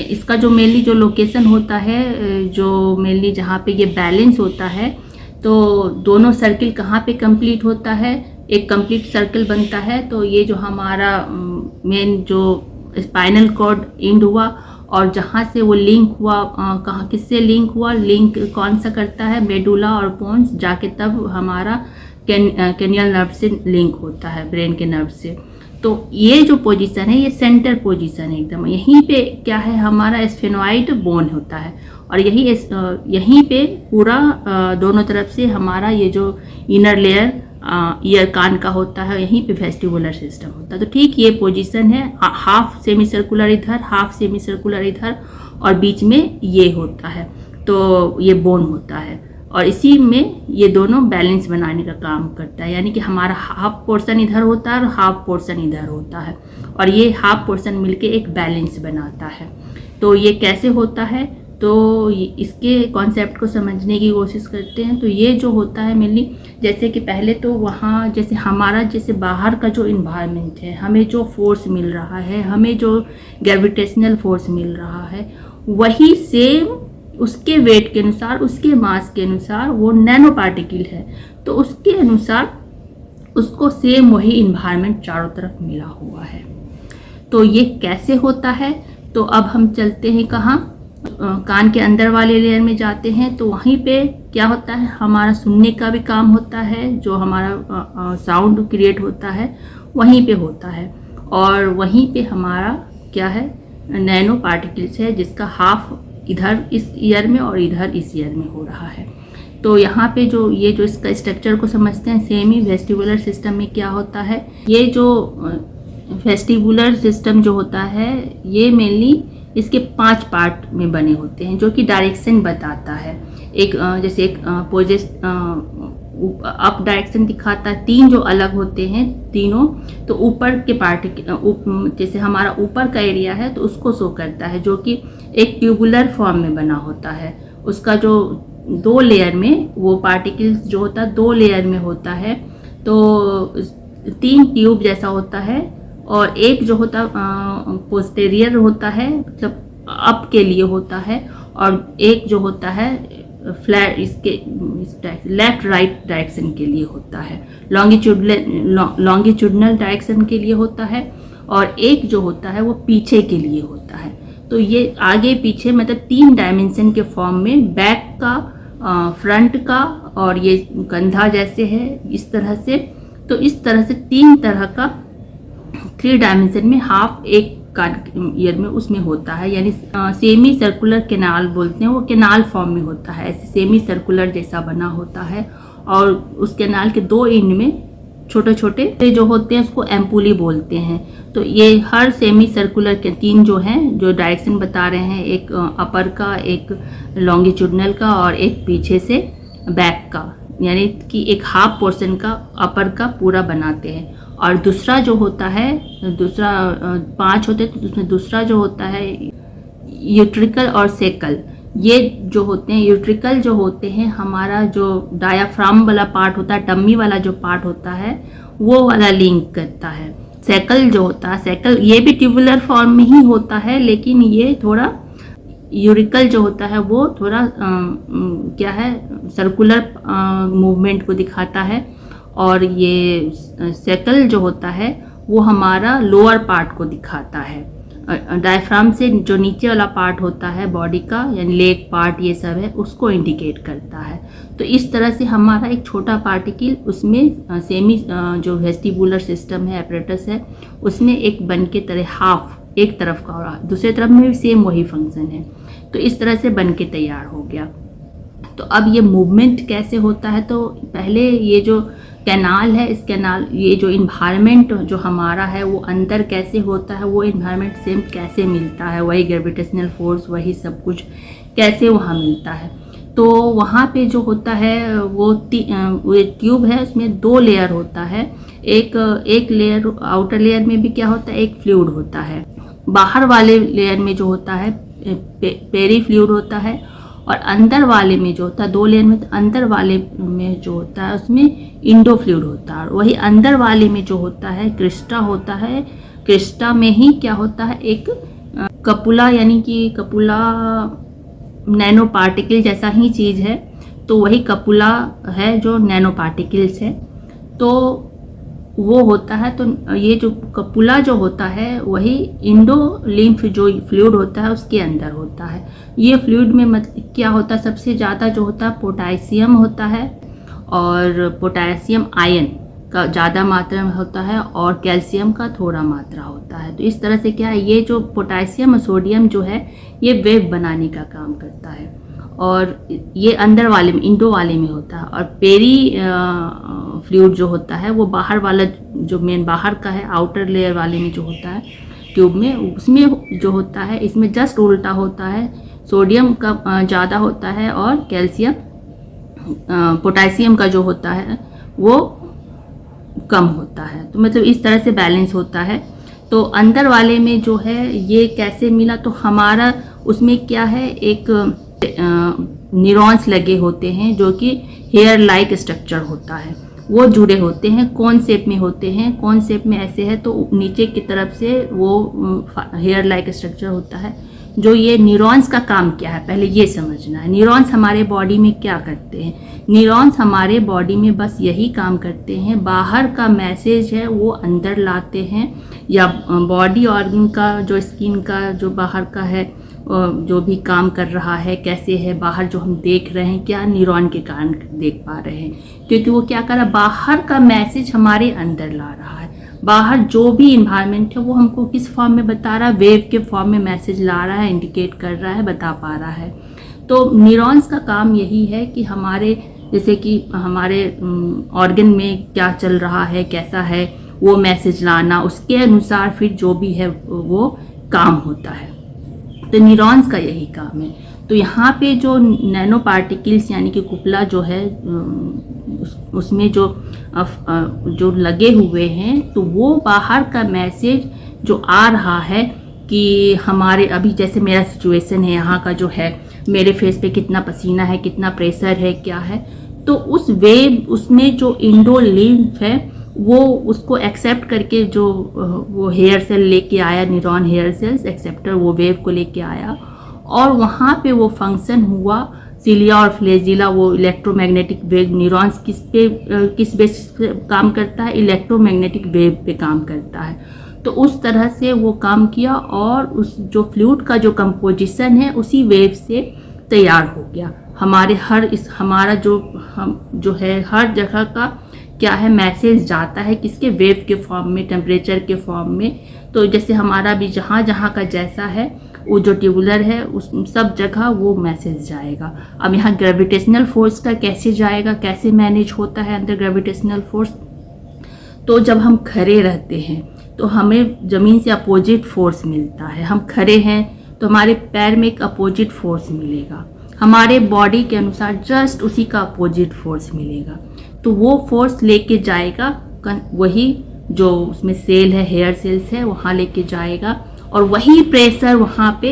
इसका जो मेनली जो लोकेशन होता है, जो मेनली जहाँ पे ये बैलेंस होता है, तो दोनों सर्किल कहाँ पे कंप्लीट होता है, एक कंप्लीट सर्कल बनता है। तो ये जो हमारा मेन जो स्पाइनल कॉर्ड एंड हुआ और जहाँ से वो लिंक हुआ, कहाँ किससे लिंक हुआ, लिंक कौन सा करता है, मेडुला और पोन्स जाके तब हमारा कैनियल नर्व से लिंक होता है, ब्रेन के नर्व से। तो ये जो पोजीशन है ये सेंटर पोजीशन है एकदम। यहीं पे क्या है हमारा स्फेनोइड बोन होता है और यहीं पे पूरा दोनों तरफ से हमारा ये जो इनर लेयर ईयर कान का होता है, यहीं पे वेस्टिबुलर सिस्टम होता है। तो ठीक ये पोजीशन है, हाफ सेमी सर्कुलर इधर, हाफ सेमी सर्कुलर इधर और बीच में ये होता है, तो ये बोन होता है और इसी में ये दोनों बैलेंस बनाने का काम करता है। यानी कि हमारा हाफ पोर्शन इधर होता है और हाफ पोर्शन इधर होता है और ये हाफ पोर्शन मिलके एक बैलेंस बनाता है। तो ये कैसे होता है, तो इसके कॉन्सेप्ट को समझने की कोशिश करते हैं। तो ये जो होता है मेनली, जैसे कि पहले तो वहाँ जैसे हमारा जैसे बाहर का जो इन्वायरमेंट है, हमें जो फोर्स मिल रहा है, हमें जो ग्रेविटेशनल फोर्स मिल रहा है, वही सेम उसके वेट के अनुसार, उसके मास के अनुसार वो नैनो पार्टिकल है, तो उसके अनुसार उसको सेम वही इन्वायरमेंट चारों तरफ मिला हुआ है। तो ये कैसे होता है, तो अब हम चलते हैं कहाँ, कान के अंदर वाले लेयर में जाते हैं। तो वहीं पे क्या होता है, हमारा सुनने का भी काम होता है, जो हमारा साउंड क्रिएट होता है वहीं पे होता है और वहीं पे हमारा क्या है, नैनो पार्टिकल्स है, जिसका हाफ इधर इस ईयर में और इधर इस ईयर में हो रहा है। तो यहाँ पे जो ये जो इसका स्ट्रक्चर को समझते हैं, सेमी वेस्टिबुलर सिस्टम में क्या होता है, ये जो वेस्टिबुलर सिस्टम जो होता है ये मेनली इसके 5 पार्ट में बने होते हैं, जो कि डायरेक्शन बताता है। एक जैसे एक अप डायरेक्शन दिखाता है, 3 जो अलग होते हैं तीनों, तो ऊपर के पार्ट जैसे हमारा ऊपर का एरिया है तो उसको शो करता है, जो कि एक ट्यूबुलर फॉर्म में बना होता है। उसका जो 2 लेयर में वो पार्टिकल्स जो होता है 2 लेयर में होता है, तो 3 ट्यूब जैसा होता है और एक जो होता पोस्टेरियर होता है, मतलब अप के लिए होता है, और एक जो होता है फ्लैट इसके लेफ्ट राइट डायरेक्शन के लिए होता है, लॉन्गिट्यूडनल डायरेक्शन के लिए होता है, और एक जो होता है वो पीछे के लिए होता है। तो ये आगे पीछे मतलब 3 डायमेंशन के फॉर्म में, बैक का, फ्रंट का और ये कंधा जैसे है इस तरह से। तो इस तरह से 3 तरह का 3 डायमेंशन में हाफ एक कान ईयर में उसमें होता है, यानी सेमी सर्कुलर कैनाल बोलते हैं, वो कैनाल फॉर्म में होता है, ऐसे सेमी सर्कुलर जैसा बना होता है। और उस कैनाल के 2 एंड में छोटे छोटे जो होते हैं उसको एम्पुली बोलते हैं। तो ये हर सेमी सर्कुलर के 3 जो हैं, जो डायरेक्शन बता रहे हैं, एक अपर का, एक लॉन्गिट्यूडनल का और एक पीछे से बैक का, यानी कि एक हाफ पोर्शन का अपर का पूरा बनाते हैं। और दूसरा जो होता है, दूसरा 5 होते हैं, तो उसमें दूसरा जो होता है यूट्रिकल और सेकल। ये जो होते हैं, यूट्रिकल जो होते हैं, हमारा जो डायाफ्राम वाला पार्ट होता है, टम्मी वाला जो पार्ट होता है वो वाला लिंक करता है। सेकल जो होता है, सेकल ये भी ट्यूबुलर फॉर्म में ही होता है, लेकिन ये थोड़ा यूरिकल जो होता है वो थोड़ा क्या है, सर्कुलर मूवमेंट को दिखाता है। और ये सेकल जो होता है वो हमारा लोअर पार्ट को दिखाता है। डायफ्राम से जो नीचे वाला पार्ट होता है बॉडी का, यानी लेग पार्ट, ये सब है, उसको इंडिकेट करता है। तो इस तरह से हमारा एक छोटा पार्टिकल, उसमें सेमी जो वेस्टिबुलर सिस्टम है, एपरेटस है, उसमें एक बन के तरह हाफ एक तरफ का और दूसरे तरफ में भी सेम वही फंक्शन है। तो इस तरह से बन के तैयार हो गया। तो अब ये मूवमेंट कैसे होता है, तो पहले ये जो कैनाल है, इस कैनाल, ये जो इन्वायरमेंट जो हमारा है वो अंदर कैसे होता है, वो इन्वायरमेंट सेम कैसे मिलता है, वही ग्रेविटेशनल फोर्स, वही सब कुछ कैसे वहाँ मिलता है। तो वहाँ पे जो होता है वो ट्यूब है, उसमें 2 लेयर होता है। एक लेयर, आउटर लेयर में भी क्या होता है, एक फ्लूइड होता है, बाहर वाले लेयर में जो होता है पेरी फ्लूइड होता है, और अंदर वाले में जो होता है, 2 लेयर में, तो अंदर वाले में जो होता है उसमें इंडो फ्लूइड होता है। और वही अंदर वाले में जो होता है क्रिस्टा होता है। क्रिस्टा में ही क्या होता है, एक कपुला, यानी कि कपुला नैनो पार्टिकल जैसा ही चीज़ है, तो वही कपुला है जो नैनो पार्टिकल्स है, तो वो होता है। तो ये जो कपुला जो होता है वही इंडो लिम्फ जो फ्लूइड होता है उसके अंदर होता है। ये फ्लूइड में क्या होता है, सबसे ज़्यादा जो होता है पोटासियम होता है, और पोटासियम आयन का ज़्यादा मात्रा में होता है और कैल्शियम का थोड़ा मात्रा होता है। तो इस तरह से क्या है, ये जो पोटासियम और सोडियम जो है ये वेव बनाने का काम करता है, और ये अंदर वाले में, इंडो वाले में होता है। और पेरी फ्लूइड जो होता है वो बाहर वाला, जो मेन बाहर का है, आउटर लेयर वाले में जो होता है ट्यूब में, उसमें जो होता है इसमें जस्ट उल्टा होता है, सोडियम का ज़्यादा होता है और कैल्शियम पोटासियम का जो होता है वो कम होता है। तो मतलब इस तरह से बैलेंस होता है। तो अंदर वाले में जो है ये कैसे मिला, तो हमारा उसमें क्या है, एक न्यूरॉन्स लगे होते हैं जो कि हेयर लाइक स्ट्रक्चर होता है, वो जुड़े होते हैं। कौन शेप में होते हैं, कौन शेप में ऐसे है, तो नीचे की तरफ से वो हेयर लाइक स्ट्रक्चर होता है। जो ये न्यूरॉन्स का काम क्या है, पहले ये समझना है। न्यूरॉन्स हमारे बॉडी में क्या करते हैं, न्यूरॉन्स हमारे बॉडी में बस यही काम करते हैं, बाहर का मैसेज है वो अंदर लाते हैं, या बॉडी ऑर्गन का, जो स्किन का जो बाहर का है जो भी काम कर रहा है, कैसे है बाहर जो हम देख रहे हैं, क्या न्यूरॉन के कारण देख पा रहे हैं, क्योंकि वो क्या कर रहा है, बाहर का मैसेज हमारे अंदर ला रहा है। बाहर जो भी इन्वायरमेंट है वो हमको किस फॉर्म में बता रहा है, वेव के फॉर्म में मैसेज ला रहा है, इंडिकेट कर रहा है, बता पा रहा है। तो न्यूरॉन्स का काम यही है कि हमारे, जैसे कि हमारे ऑर्गन में क्या चल रहा है, कैसा है, वो मैसेज लाना, उसके अनुसार फिर जो भी है वो काम होता है। तो न्यूरॉन्स का यही काम है। तो यहाँ पे जो नैनो पार्टिकल्स यानी कि कुपला जो है उसमें जो लगे हुए हैं, तो वो बाहर का मैसेज जो आ रहा है कि हमारे अभी जैसे मेरा सिचुएशन है, यहाँ का जो है, मेरे फेस पे कितना पसीना है, कितना प्रेशर है, क्या है, तो उस वेव, उसमें जो इंडो लिम्फ है वो उसको एक्सेप्ट करके जो वो हेयर सेल लेके आया, न्यूरॉन हेयर सेल्स एक्सेप्टर, वो वेव को लेके आया, और वहाँ पे वो फंक्शन हुआ। सिलिया और फ्लैजिला, वो इलेक्ट्रोमैग्नेटिक वेव, न्यूरॉन्स किस बेसिस पे काम करता है, इलेक्ट्रोमैग्नेटिक वेव पे काम करता है। तो उस तरह से वो काम किया, और उस जो फ्लूइड का जो कंपोजिशन है उसी वेव से तैयार हो गया। हमारा जो है हर जगह का क्या है, मैसेज जाता है किसके, वेव के फॉर्म में, टेम्परेचर के फॉर्म में। तो जैसे हमारा भी जहाँ जहाँ का जैसा है, वो जो ट्यूबुलर है उस सब जगह वो मैसेज जाएगा। अब यहाँ ग्रेविटेशनल फोर्स का कैसे जाएगा, कैसे मैनेज होता है अंदर ग्रेविटेशनल फोर्स, तो जब हम खड़े रहते हैं तो हमें ज़मीन से अपोजिट फोर्स मिलता है। हम खड़े हैं तो हमारे पैर में एक अपोजिट फोर्स मिलेगा, हमारे बॉडी के अनुसार जस्ट उसी का अपोजिट फोर्स मिलेगा। तो वो फोर्स लेके जाएगा, वही जो उसमें सेल है, हेयर सेल्स है, वहाँ लेके जाएगा, और वही प्रेशर वहाँ पे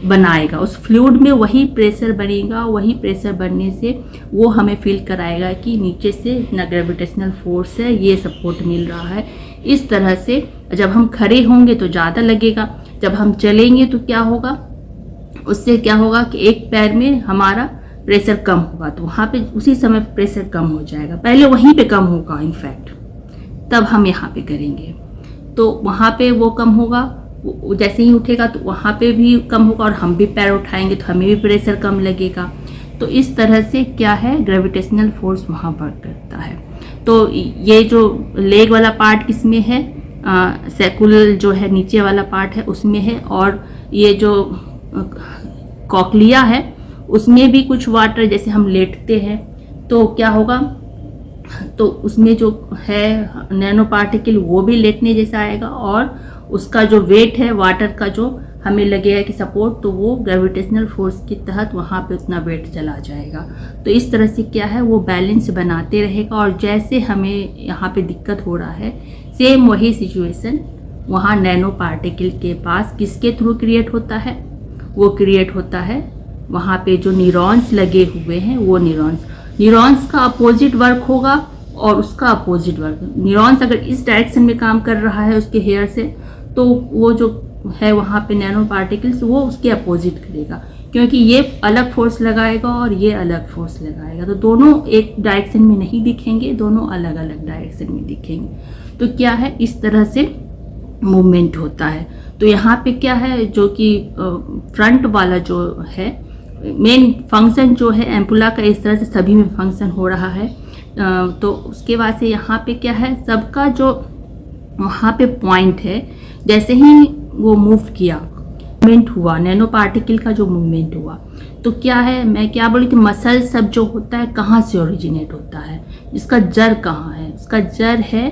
बनाएगा, उस फ्लूइड में वही प्रेशर बनेगा। वही प्रेशर बनने से वो हमें फील कराएगा कि नीचे से इतना ग्रेविटेशनल फोर्स है, ये सपोर्ट मिल रहा है। इस तरह से जब हम खड़े होंगे तो ज़्यादा लगेगा, जब हम चलेंगे तो क्या होगा, उससे क्या होगा कि एक पैर में हमारा प्रेशर कम होगा, तो वहाँ पे उसी समय प्रेशर कम हो जाएगा, पहले वहीं पे कम होगा इनफैक्ट, तब हम यहाँ पे करेंगे तो वहाँ पे वो कम होगा। जैसे ही उठेगा तो वहाँ पे भी कम होगा, और हम भी पैर उठाएंगे तो हमें भी प्रेशर कम लगेगा। तो इस तरह से क्या है, ग्रेविटेशनल फोर्स वहाँ वर्क करता है। तो ये जो लेग वाला पार्ट किसमें है, सेकुलर जो है नीचे वाला पार्ट है उसमें है, और ये जो कॉक्लिया है उसमें भी कुछ वाटर, जैसे हम लेटते हैं तो क्या होगा, तो उसमें जो है नैनो पार्टिकल वो भी लेटने जैसा आएगा, और उसका जो वेट है वाटर का जो हमें लगेगा कि सपोर्ट, तो वो ग्रेविटेशनल फोर्स के तहत वहाँ पे उतना वेट चला जाएगा। तो इस तरह से क्या है, वो बैलेंस बनाते रहेगा, और जैसे हमें यहाँ पे दिक्कत हो रहा है सेम वही सिचुएशन वहाँ नैनो पार्टिकल के पास किसके थ्रू क्रिएट होता है, वो क्रिएट होता है वहाँ पे जो न्यूरॉन्स लगे हुए हैं, वो न्यूरॉन्स का अपोजिट वर्क होगा और उसका अपोजिट वर्क। न्यूरॉन्स अगर इस डायरेक्शन में काम कर रहा है उसके हेयर से, तो वो जो है वहाँ पे नैनो पार्टिकल्स वो उसके अपोजिट करेगा, क्योंकि ये अलग फोर्स लगाएगा और ये अलग फोर्स लगाएगा, तो दोनों एक डायरेक्शन में नहीं दिखेंगे, दोनों अलग अलग डायरेक्शन में दिखेंगे। तो क्या है, इस तरह से मूवमेंट होता है। तो यहाँ पे क्या है, जो कि फ्रंट वाला जो है मेन फंक्शन जो है एम्पुला का, इस तरह से सभी में फंक्शन हो रहा है। तो उसके बाद से यहाँ पे क्या है, सबका जो वहाँ पे पॉइंट है, जैसे ही वो मूव किया, मूवमेंट हुआ, नैनो पार्टिकल का जो मूवमेंट हुआ, तो क्या है, मैं क्या बोली थी, मसल सब जो होता है कहाँ से ओरिजिनेट होता है, इसका जड़ कहाँ है, इसका जड़ है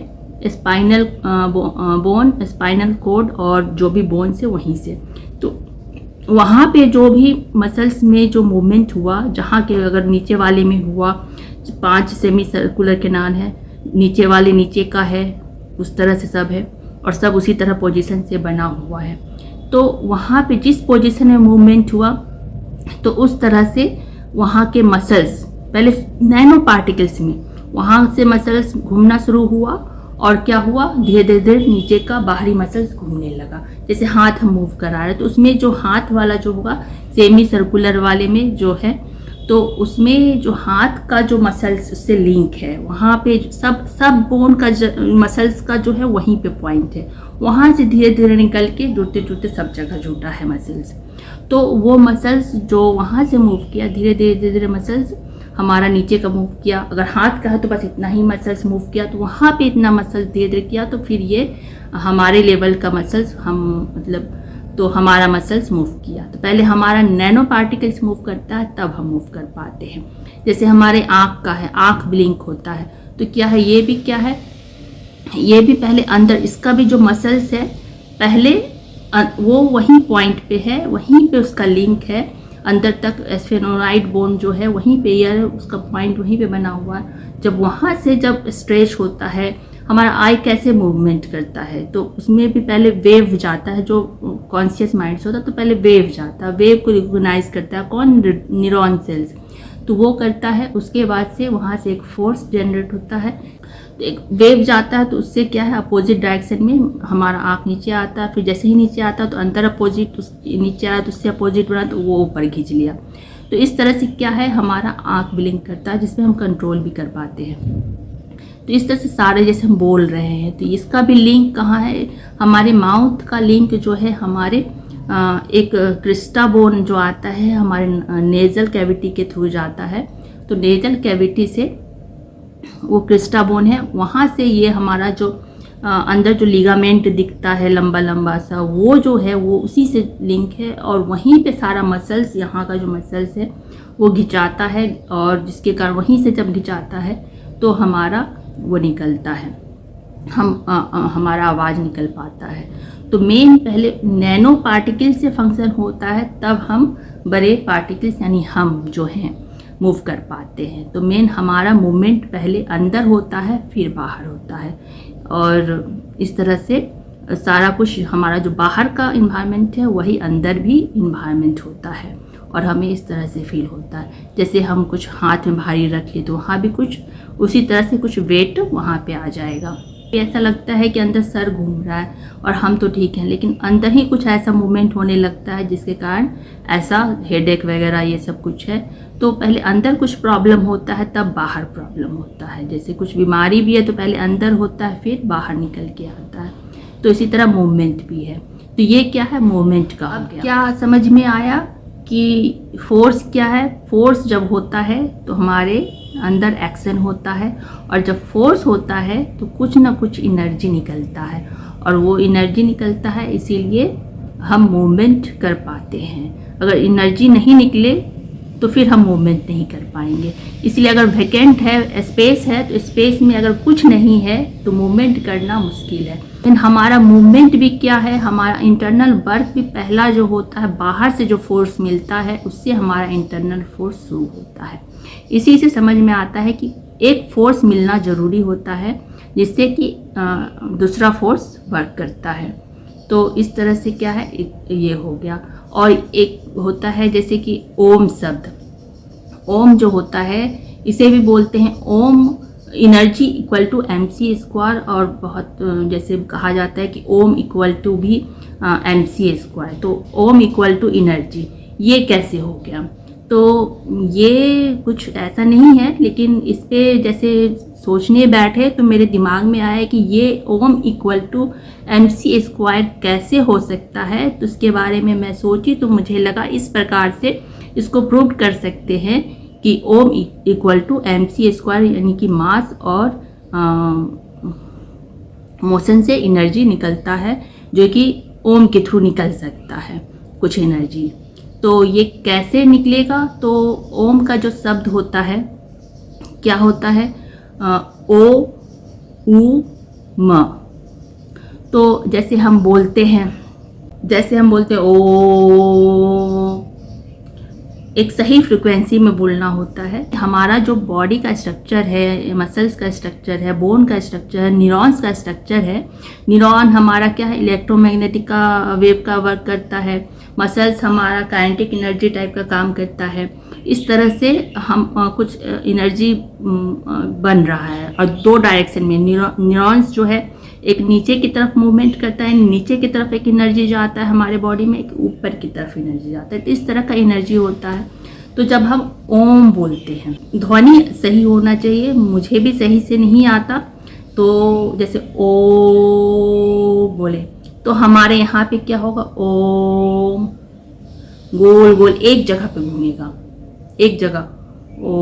स्पाइनल बोन, स्पाइनल कॉर्ड और जो भी बोन से, वहीं से। तो वहाँ पे जो भी मसल्स में जो मूवमेंट हुआ, जहाँ के अगर नीचे वाले में हुआ, 5 सेमी सर्कुलर कैनाल है, नीचे वाले नीचे का है, उस तरह से सब है और सब उसी तरह पोजीशन से बना हुआ है। तो वहाँ पे जिस पोजीशन में मूवमेंट हुआ, तो उस तरह से वहाँ के मसल्स, पहले नैनो पार्टिकल्स में वहाँ से मसल्स घूमना शुरू हुआ और क्या हुआ, धीरे धीरे नीचे का बाहरी मसल्स घूमने लगा। जैसे हाथ हम मूव करा रहे हैं, तो उसमें जो हाथ वाला जो होगा सेमी सर्कुलर वाले में जो है, तो उसमें जो हाथ का जो मसल्स उससे लिंक है, वहाँ पे सब बोन का मसल्स का जो है वहीं पे पॉइंट है, वहाँ से धीरे धीरे निकल के जुड़ते जुड़ते सब जगह जुड़ा है मसल्स। तो वो मसल्स जो वहाँ से मूव किया, धीरे धीरे धीरे मसल्स हमारा नीचे का मूव किया। अगर हाथ का है तो बस इतना ही मसल्स मूव किया, तो वहाँ पे इतना मसल्स धीरे धीरे किया, तो फिर ये हमारे लेवल का मसल्स तो हमारा मसल्स मूव किया। तो पहले हमारा नैनो पार्टिकल्स मूव करता है, तब हम मूव कर पाते हैं। जैसे हमारे आँख का है, आँख ब्लिंक होता है, तो क्या है, ये भी क्या है, ये भी पहले अंदर, इसका भी जो मसल्स है पहले वो वहीं पॉइंट पे है, वहीं पे उसका लिंक है अंदर तक। स्फेनोइड बोन जो है वहीं पे, यार उसका पॉइंट वहीं पे बना हुआ है। जब वहाँ से जब स्ट्रेच होता है, हमारा आई कैसे मूवमेंट करता है, तो उसमें भी पहले वेव जाता है, जो कॉन्शियस माइंड से होता है, तो पहले वेव जाता है, वेव को रिकॉग्नाइज करता है कौन, न्यूरॉन सेल्स, तो वो करता है। उसके बाद से वहाँ से एक फोर्स जनरेट होता है, तो एक वेव जाता है, तो उससे क्या है, अपोजिट डायरेक्शन में हमारा आँख नीचे आता है। फिर जैसे ही नीचे आता है तो अंदर अपोजिट, नीचे आया तो उससे अपोजिट बना, तो वो ऊपर खींच लिया। तो इस तरह से क्या है, हमारा आँख ब्लिंक करता है, जिसमें हम कंट्रोल भी कर पाते हैं। तो इस तरह से सारे जैसे हम बोल रहे हैं, तो इसका भी लिंक कहाँ है, हमारे माउथ का लिंक जो है हमारे एक क्रिस्टा बोन जो आता है हमारे नेजल कैविटी के थ्रू जाता है। तो नेजल कैविटी से वो क्रिस्टा बोन है, वहाँ से ये हमारा जो अंदर जो लिगामेंट दिखता है लंबा लंबा सा, वो जो है वो उसी से लिंक है, और वहीं पे सारा मसल्स, यहाँ का जो मसल्स है वो घिंचाता है, और जिसके कारण वहीं से जब घिंचाता है तो हमारा वो निकलता है, हमारा आवाज़ निकल पाता है। तो मेन पहले नैनो पार्टिकल से फंक्शन होता है, तब हम बड़े पार्टिकल्स यानी हम जो हैं मूव कर पाते हैं। तो मेन हमारा मूवमेंट पहले अंदर होता है, फिर बाहर होता है, और इस तरह से सारा कुछ हमारा जो बाहर का इन्वायरमेंट है वही अंदर भी इन्वायरमेंट होता है, और हमें इस तरह से फील होता है। जैसे हम कुछ हाथ में भारी रख ले तो वहाँ भी कुछ उसी तरह से कुछ वेट वहाँ पे आ जाएगा। ऐसा लगता है कि अंदर सर घूम रहा है और हम तो ठीक हैं, लेकिन अंदर ही कुछ ऐसा मूवमेंट होने लगता है जिसके कारण ऐसा हेडेक वगैरह ये सब कुछ है। तो पहले अंदर कुछ प्रॉब्लम होता है, तब बाहर प्रॉब्लम होता है। जैसे कुछ बीमारी भी है तो पहले अंदर होता है, फिर बाहर निकल के आता है। तो इसी तरह मूवमेंट भी है। तो ये क्या है, मूवमेंट का। अब क्या समझ में आया कि फोर्स क्या है। फोर्स जब होता है तो हमारे अंदर एक्शन होता है, और जब फोर्स होता है तो कुछ ना कुछ एनर्जी निकलता है, और वो एनर्जी निकलता है इसीलिए हम मूवमेंट कर पाते हैं। अगर एनर्जी नहीं निकले तो फिर हम मूवमेंट नहीं कर पाएंगे। इसलिए अगर वैकेंट है, स्पेस है, तो स्पेस में अगर कुछ नहीं है तो मूवमेंट करना मुश्किल है। लेकिन हमारा मूवमेंट भी क्या है, हमारा इंटरनल वर्क भी पहला जो होता है, बाहर से जो फोर्स मिलता है उससे हमारा इंटरनल फोर्स शुरू होता है। इसी से समझ में आता है कि एक फोर्स मिलना ज़रूरी होता है जिससे कि दूसरा फोर्स वर्क करता है। तो इस तरह से क्या है, ये हो गया। और एक होता है जैसे कि ओम शब्द। ओम जो होता है इसे भी बोलते हैं ओम एनर्जी इक्वल टू mc², और बहुत जैसे कहा जाता है कि ओम इक्वल टू भी mc²। तो ओम इक्वल टू एनर्जी, ये कैसे हो गया? तो ये कुछ ऐसा नहीं है, लेकिन इस पे जैसे सोचने बैठे तो मेरे दिमाग में आया कि ये ओम इक्वल टू mc² कैसे हो सकता है। तो उसके बारे में मैं सोची तो मुझे लगा इस प्रकार से इसको प्रूव कर सकते हैं कि ओम इक्वल टू mc², यानी कि मास और मोशन से एनर्जी निकलता है, जो कि ओम के थ्रू निकल सकता है कुछ एनर्जी। तो ये कैसे निकलेगा? तो ओम का जो शब्द होता है क्या होता है, ओ उ म। तो जैसे हम बोलते हैं ओ, एक सही फ्रिक्वेंसी में बोलना होता है। हमारा जो बॉडी का स्ट्रक्चर है, मसल्स का स्ट्रक्चर है, बोन का स्ट्रक्चर है, न्यूरॉन्स का स्ट्रक्चर है। न्यूरॉन हमारा क्या है, इलेक्ट्रोमैग्नेटिक का वेव का वर्क करता है। मसल्स हमारा काइनेटिक एनर्जी टाइप का काम करता है। इस तरह से हम कुछ एनर्जी बन रहा है, और दो डायरेक्शन में न्यूरॉन्स जो है एक नीचे की तरफ मूवमेंट करता है, नीचे की तरफ एक एनर्जी जाता है हमारे बॉडी में, एक ऊपर की तरफ एनर्जी जाता है। तो इस तरह का एनर्जी होता है। तो जब हम ओम बोलते हैं, ध्वनि सही होना चाहिए, मुझे भी सही से नहीं आता। तो जैसे ओ बोले तो हमारे यहाँ पे क्या होगा, ओम गोल गोल एक जगह पे घूमेगा, एक जगह ओ,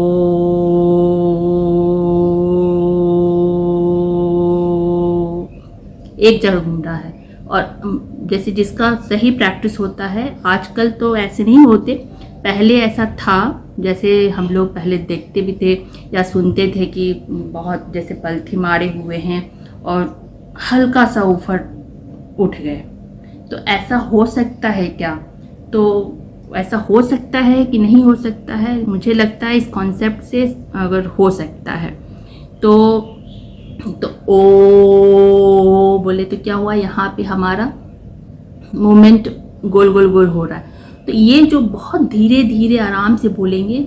एक जगह घूम रहा है। और जैसे जिसका सही प्रैक्टिस होता है, आजकल तो ऐसे नहीं होते, पहले ऐसा था। जैसे हम लोग पहले देखते भी थे या सुनते थे कि बहुत जैसे पलथी मारे हुए हैं और हल्का सा ऊपर उठ गए। तो ऐसा हो सकता है क्या? तो ऐसा हो सकता है कि नहीं हो सकता है? मुझे लगता है इस कॉन्सेप्ट से अगर हो सकता है तो ओ बोले तो क्या हुआ, यहाँ पे हमारा मूवमेंट गोल गोल गोल हो रहा है। तो ये जो बहुत धीरे धीरे आराम से बोलेंगे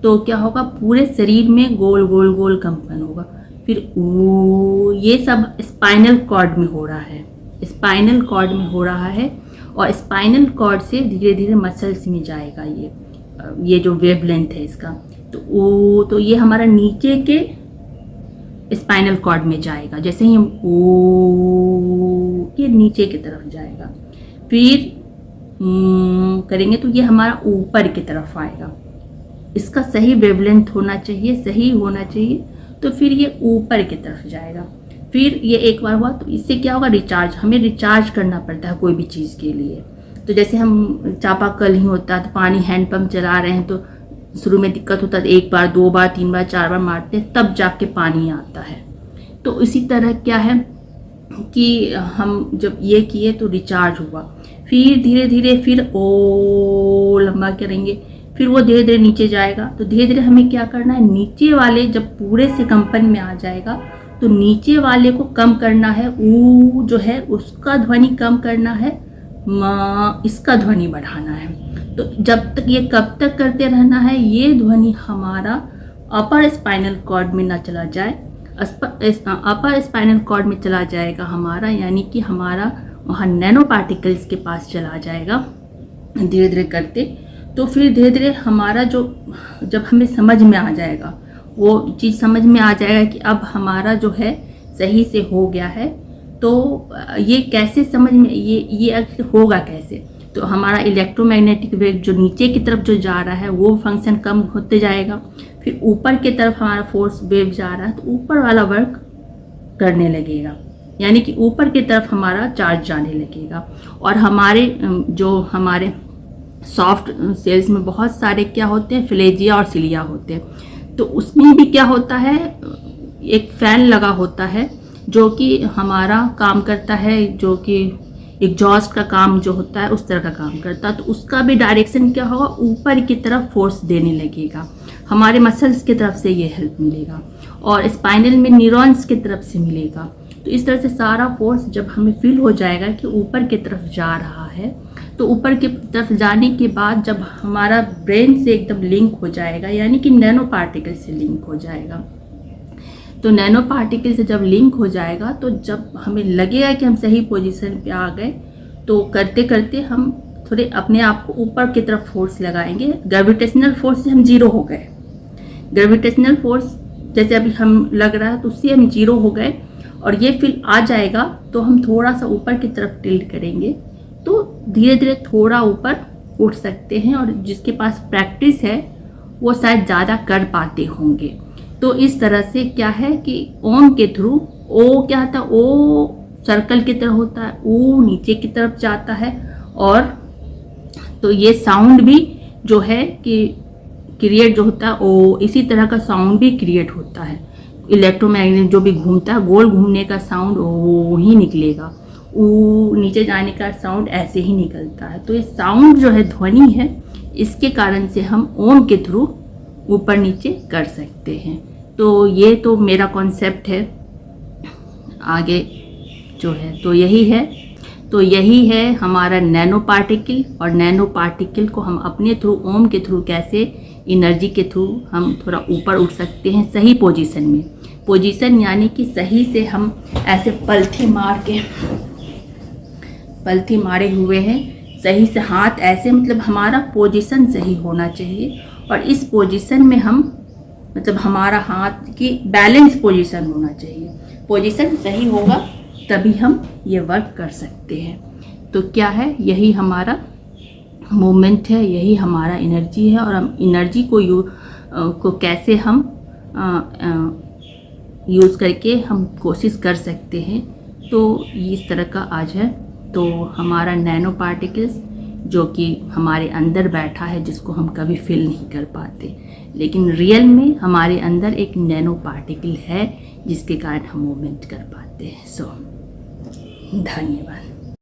तो क्या होगा, पूरे शरीर में गोल गोल गोल कंपन होगा। फिर ओ, ये सब स्पाइनल कॉर्ड में हो रहा है, स्पाइनल कॉर्ड में हो रहा है। और स्पाइनल कॉर्ड से धीरे धीरे मसल्स में जाएगा ये जो वेवलेंथ है इसका। तो ओ, तो ये हमारा नीचे के स्पाइनल कॉर्ड में जाएगा। जैसे ही हम ओ, ये नीचे की तरफ जाएगा। फिर करेंगे तो ये हमारा ऊपर की तरफ आएगा। इसका सही वेवलेंथ होना चाहिए, सही होना चाहिए। तो फिर ये ऊपर की तरफ जाएगा। फिर ये एक बार हुआ तो इससे क्या होगा, रिचार्ज, हमें रिचार्ज करना पड़ता है कोई भी चीज़ के लिए। तो जैसे हम चापाकल ही होता है तो पानी हैंड पंप चला रहे हैं तो शुरू में दिक्कत होता है, 1 बार 2 बार 3 बार 4 बार मारते हैं तब जाके पानी आता है। तो इसी तरह क्या है कि हम जब ये किए तो रिचार्ज हुआ। फिर धीरे धीरे फिर ओ लंबा करेंगे, फिर वो धीरे धीरे नीचे जाएगा। तो धीरे धीरे हमें क्या करना है, नीचे वाले जब पूरे से कंपन में आ जाएगा तो नीचे वाले को कम करना है, ऊ जो है उसका ध्वनि कम करना है, इसका ध्वनि बढ़ाना है। तो जब तक ये कब तक करते रहना है, ये ध्वनि हमारा अपर स्पाइनल कॉर्ड में ना चला जाए। अपर स्पाइनल कॉर्ड में चला जाएगा हमारा, यानी कि हमारा वहाँ नैनो पार्टिकल्स के पास चला जाएगा धीरे धीरे करते। तो फिर धीरे धीरे हमारा जो जब हमें समझ में आ जाएगा, वो चीज़ समझ में आ जाएगा कि अब हमारा जो है सही से हो गया है। तो ये कैसे समझ में, ये होगा कैसे? तो हमारा इलेक्ट्रोमैग्नेटिक वेव जो नीचे की तरफ जो जा रहा है वो फंक्शन कम होते जाएगा। फिर ऊपर की तरफ हमारा फोर्स वेव जा रहा है तो ऊपर वाला वर्क करने लगेगा, यानी कि ऊपर की तरफ हमारा चार्ज जाने लगेगा। और हमारे सॉफ्ट सेल्स में बहुत सारे क्या होते हैं, फ्लेजिया और सिलिया होते हैं। तो उसमें भी क्या होता है, एक फैन लगा होता है जो कि हमारा काम करता है, जो कि एग्जॉस्ट का काम जो होता है उस तरह का काम करता है। तो उसका भी डायरेक्शन क्या होगा, ऊपर की तरफ फोर्स देने लगेगा, हमारे मसल्स की तरफ से ये हेल्प मिलेगा। और स्पाइनल में न्यूरॉन्स की तरफ से मिलेगा। तो इस तरह से सारा फोर्स जब हमें फील हो जाएगा कि ऊपर की तरफ जा रहा है, तो ऊपर की तरफ जाने के बाद जब हमारा ब्रेन से एकदम लिंक हो जाएगा, यानी कि नैनो पार्टिकल से लिंक हो जाएगा। तो नैनो पार्टिकल से जब लिंक हो जाएगा तो जब हमें लगेगा कि हम सही पोजीशन पे आ गए, तो करते करते हम थोड़े अपने आप को ऊपर की तरफ फोर्स लगाएंगे। ग्रेविटेशनल फोर्स से हम जीरो हो गए। ग्रेविटेशनल फोर्स जैसे अभी हम लग रहा है तो उससे हम जीरो हो गए, और ये फील आ जाएगा तो हम थोड़ा सा ऊपर की तरफ टिल्ट करेंगे, तो धीरे धीरे थोड़ा ऊपर उठ सकते हैं। और जिसके पास प्रैक्टिस है वो शायद ज़्यादा कर पाते होंगे। तो इस तरह से क्या है कि ओम के थ्रू ओ क्या होता है, ओ सर्कल की तरह होता है, ओ नीचे की तरफ जाता है, और तो ये साउंड भी जो है कि क्रिएट जो होता है, ओ इसी तरह का साउंड भी क्रिएट होता है। इलेक्ट्रोमैग्नेट जो भी घूमता है, गोल घूमने का साउंड वो ही निकलेगा, वो नीचे जाने का साउंड ऐसे ही निकलता है। तो ये साउंड जो है, ध्वनि है, इसके कारण से हम ओम के थ्रू ऊपर नीचे कर सकते हैं। तो ये तो मेरा कॉन्सेप्ट है। आगे जो है तो यही है हमारा नैनो पार्टिकल। और नैनो पार्टिकल को हम अपने थ्रू, ओम के थ्रू कैसे एनर्जी के थ्रू हम थोड़ा ऊपर उठ सकते हैं सही पोजीशन में। पोजीशन यानी कि सही से हम ऐसे पलथी मारे हुए हैं, सही से हाथ ऐसे, मतलब हमारा पोजीशन सही होना चाहिए। और इस पोजीशन में हम, मतलब हमारा हाथ की बैलेंस पोजीशन होना चाहिए। पोजीशन सही होगा तभी हम ये वर्क कर सकते हैं। तो क्या है, यही हमारा मूवमेंट है, यही हमारा एनर्जी है। और हम एनर्जी को कैसे हम यूज़ करके हम कोशिश कर सकते हैं, तो इस तरह का आज है। तो हमारा नैनो पार्टिकल्स जो कि हमारे अंदर बैठा है, जिसको हम कभी फील नहीं कर पाते, लेकिन रियल में हमारे अंदर एक नैनो पार्टिकल है जिसके कारण हम मूवमेंट कर पाते हैं। सो धन्यवाद।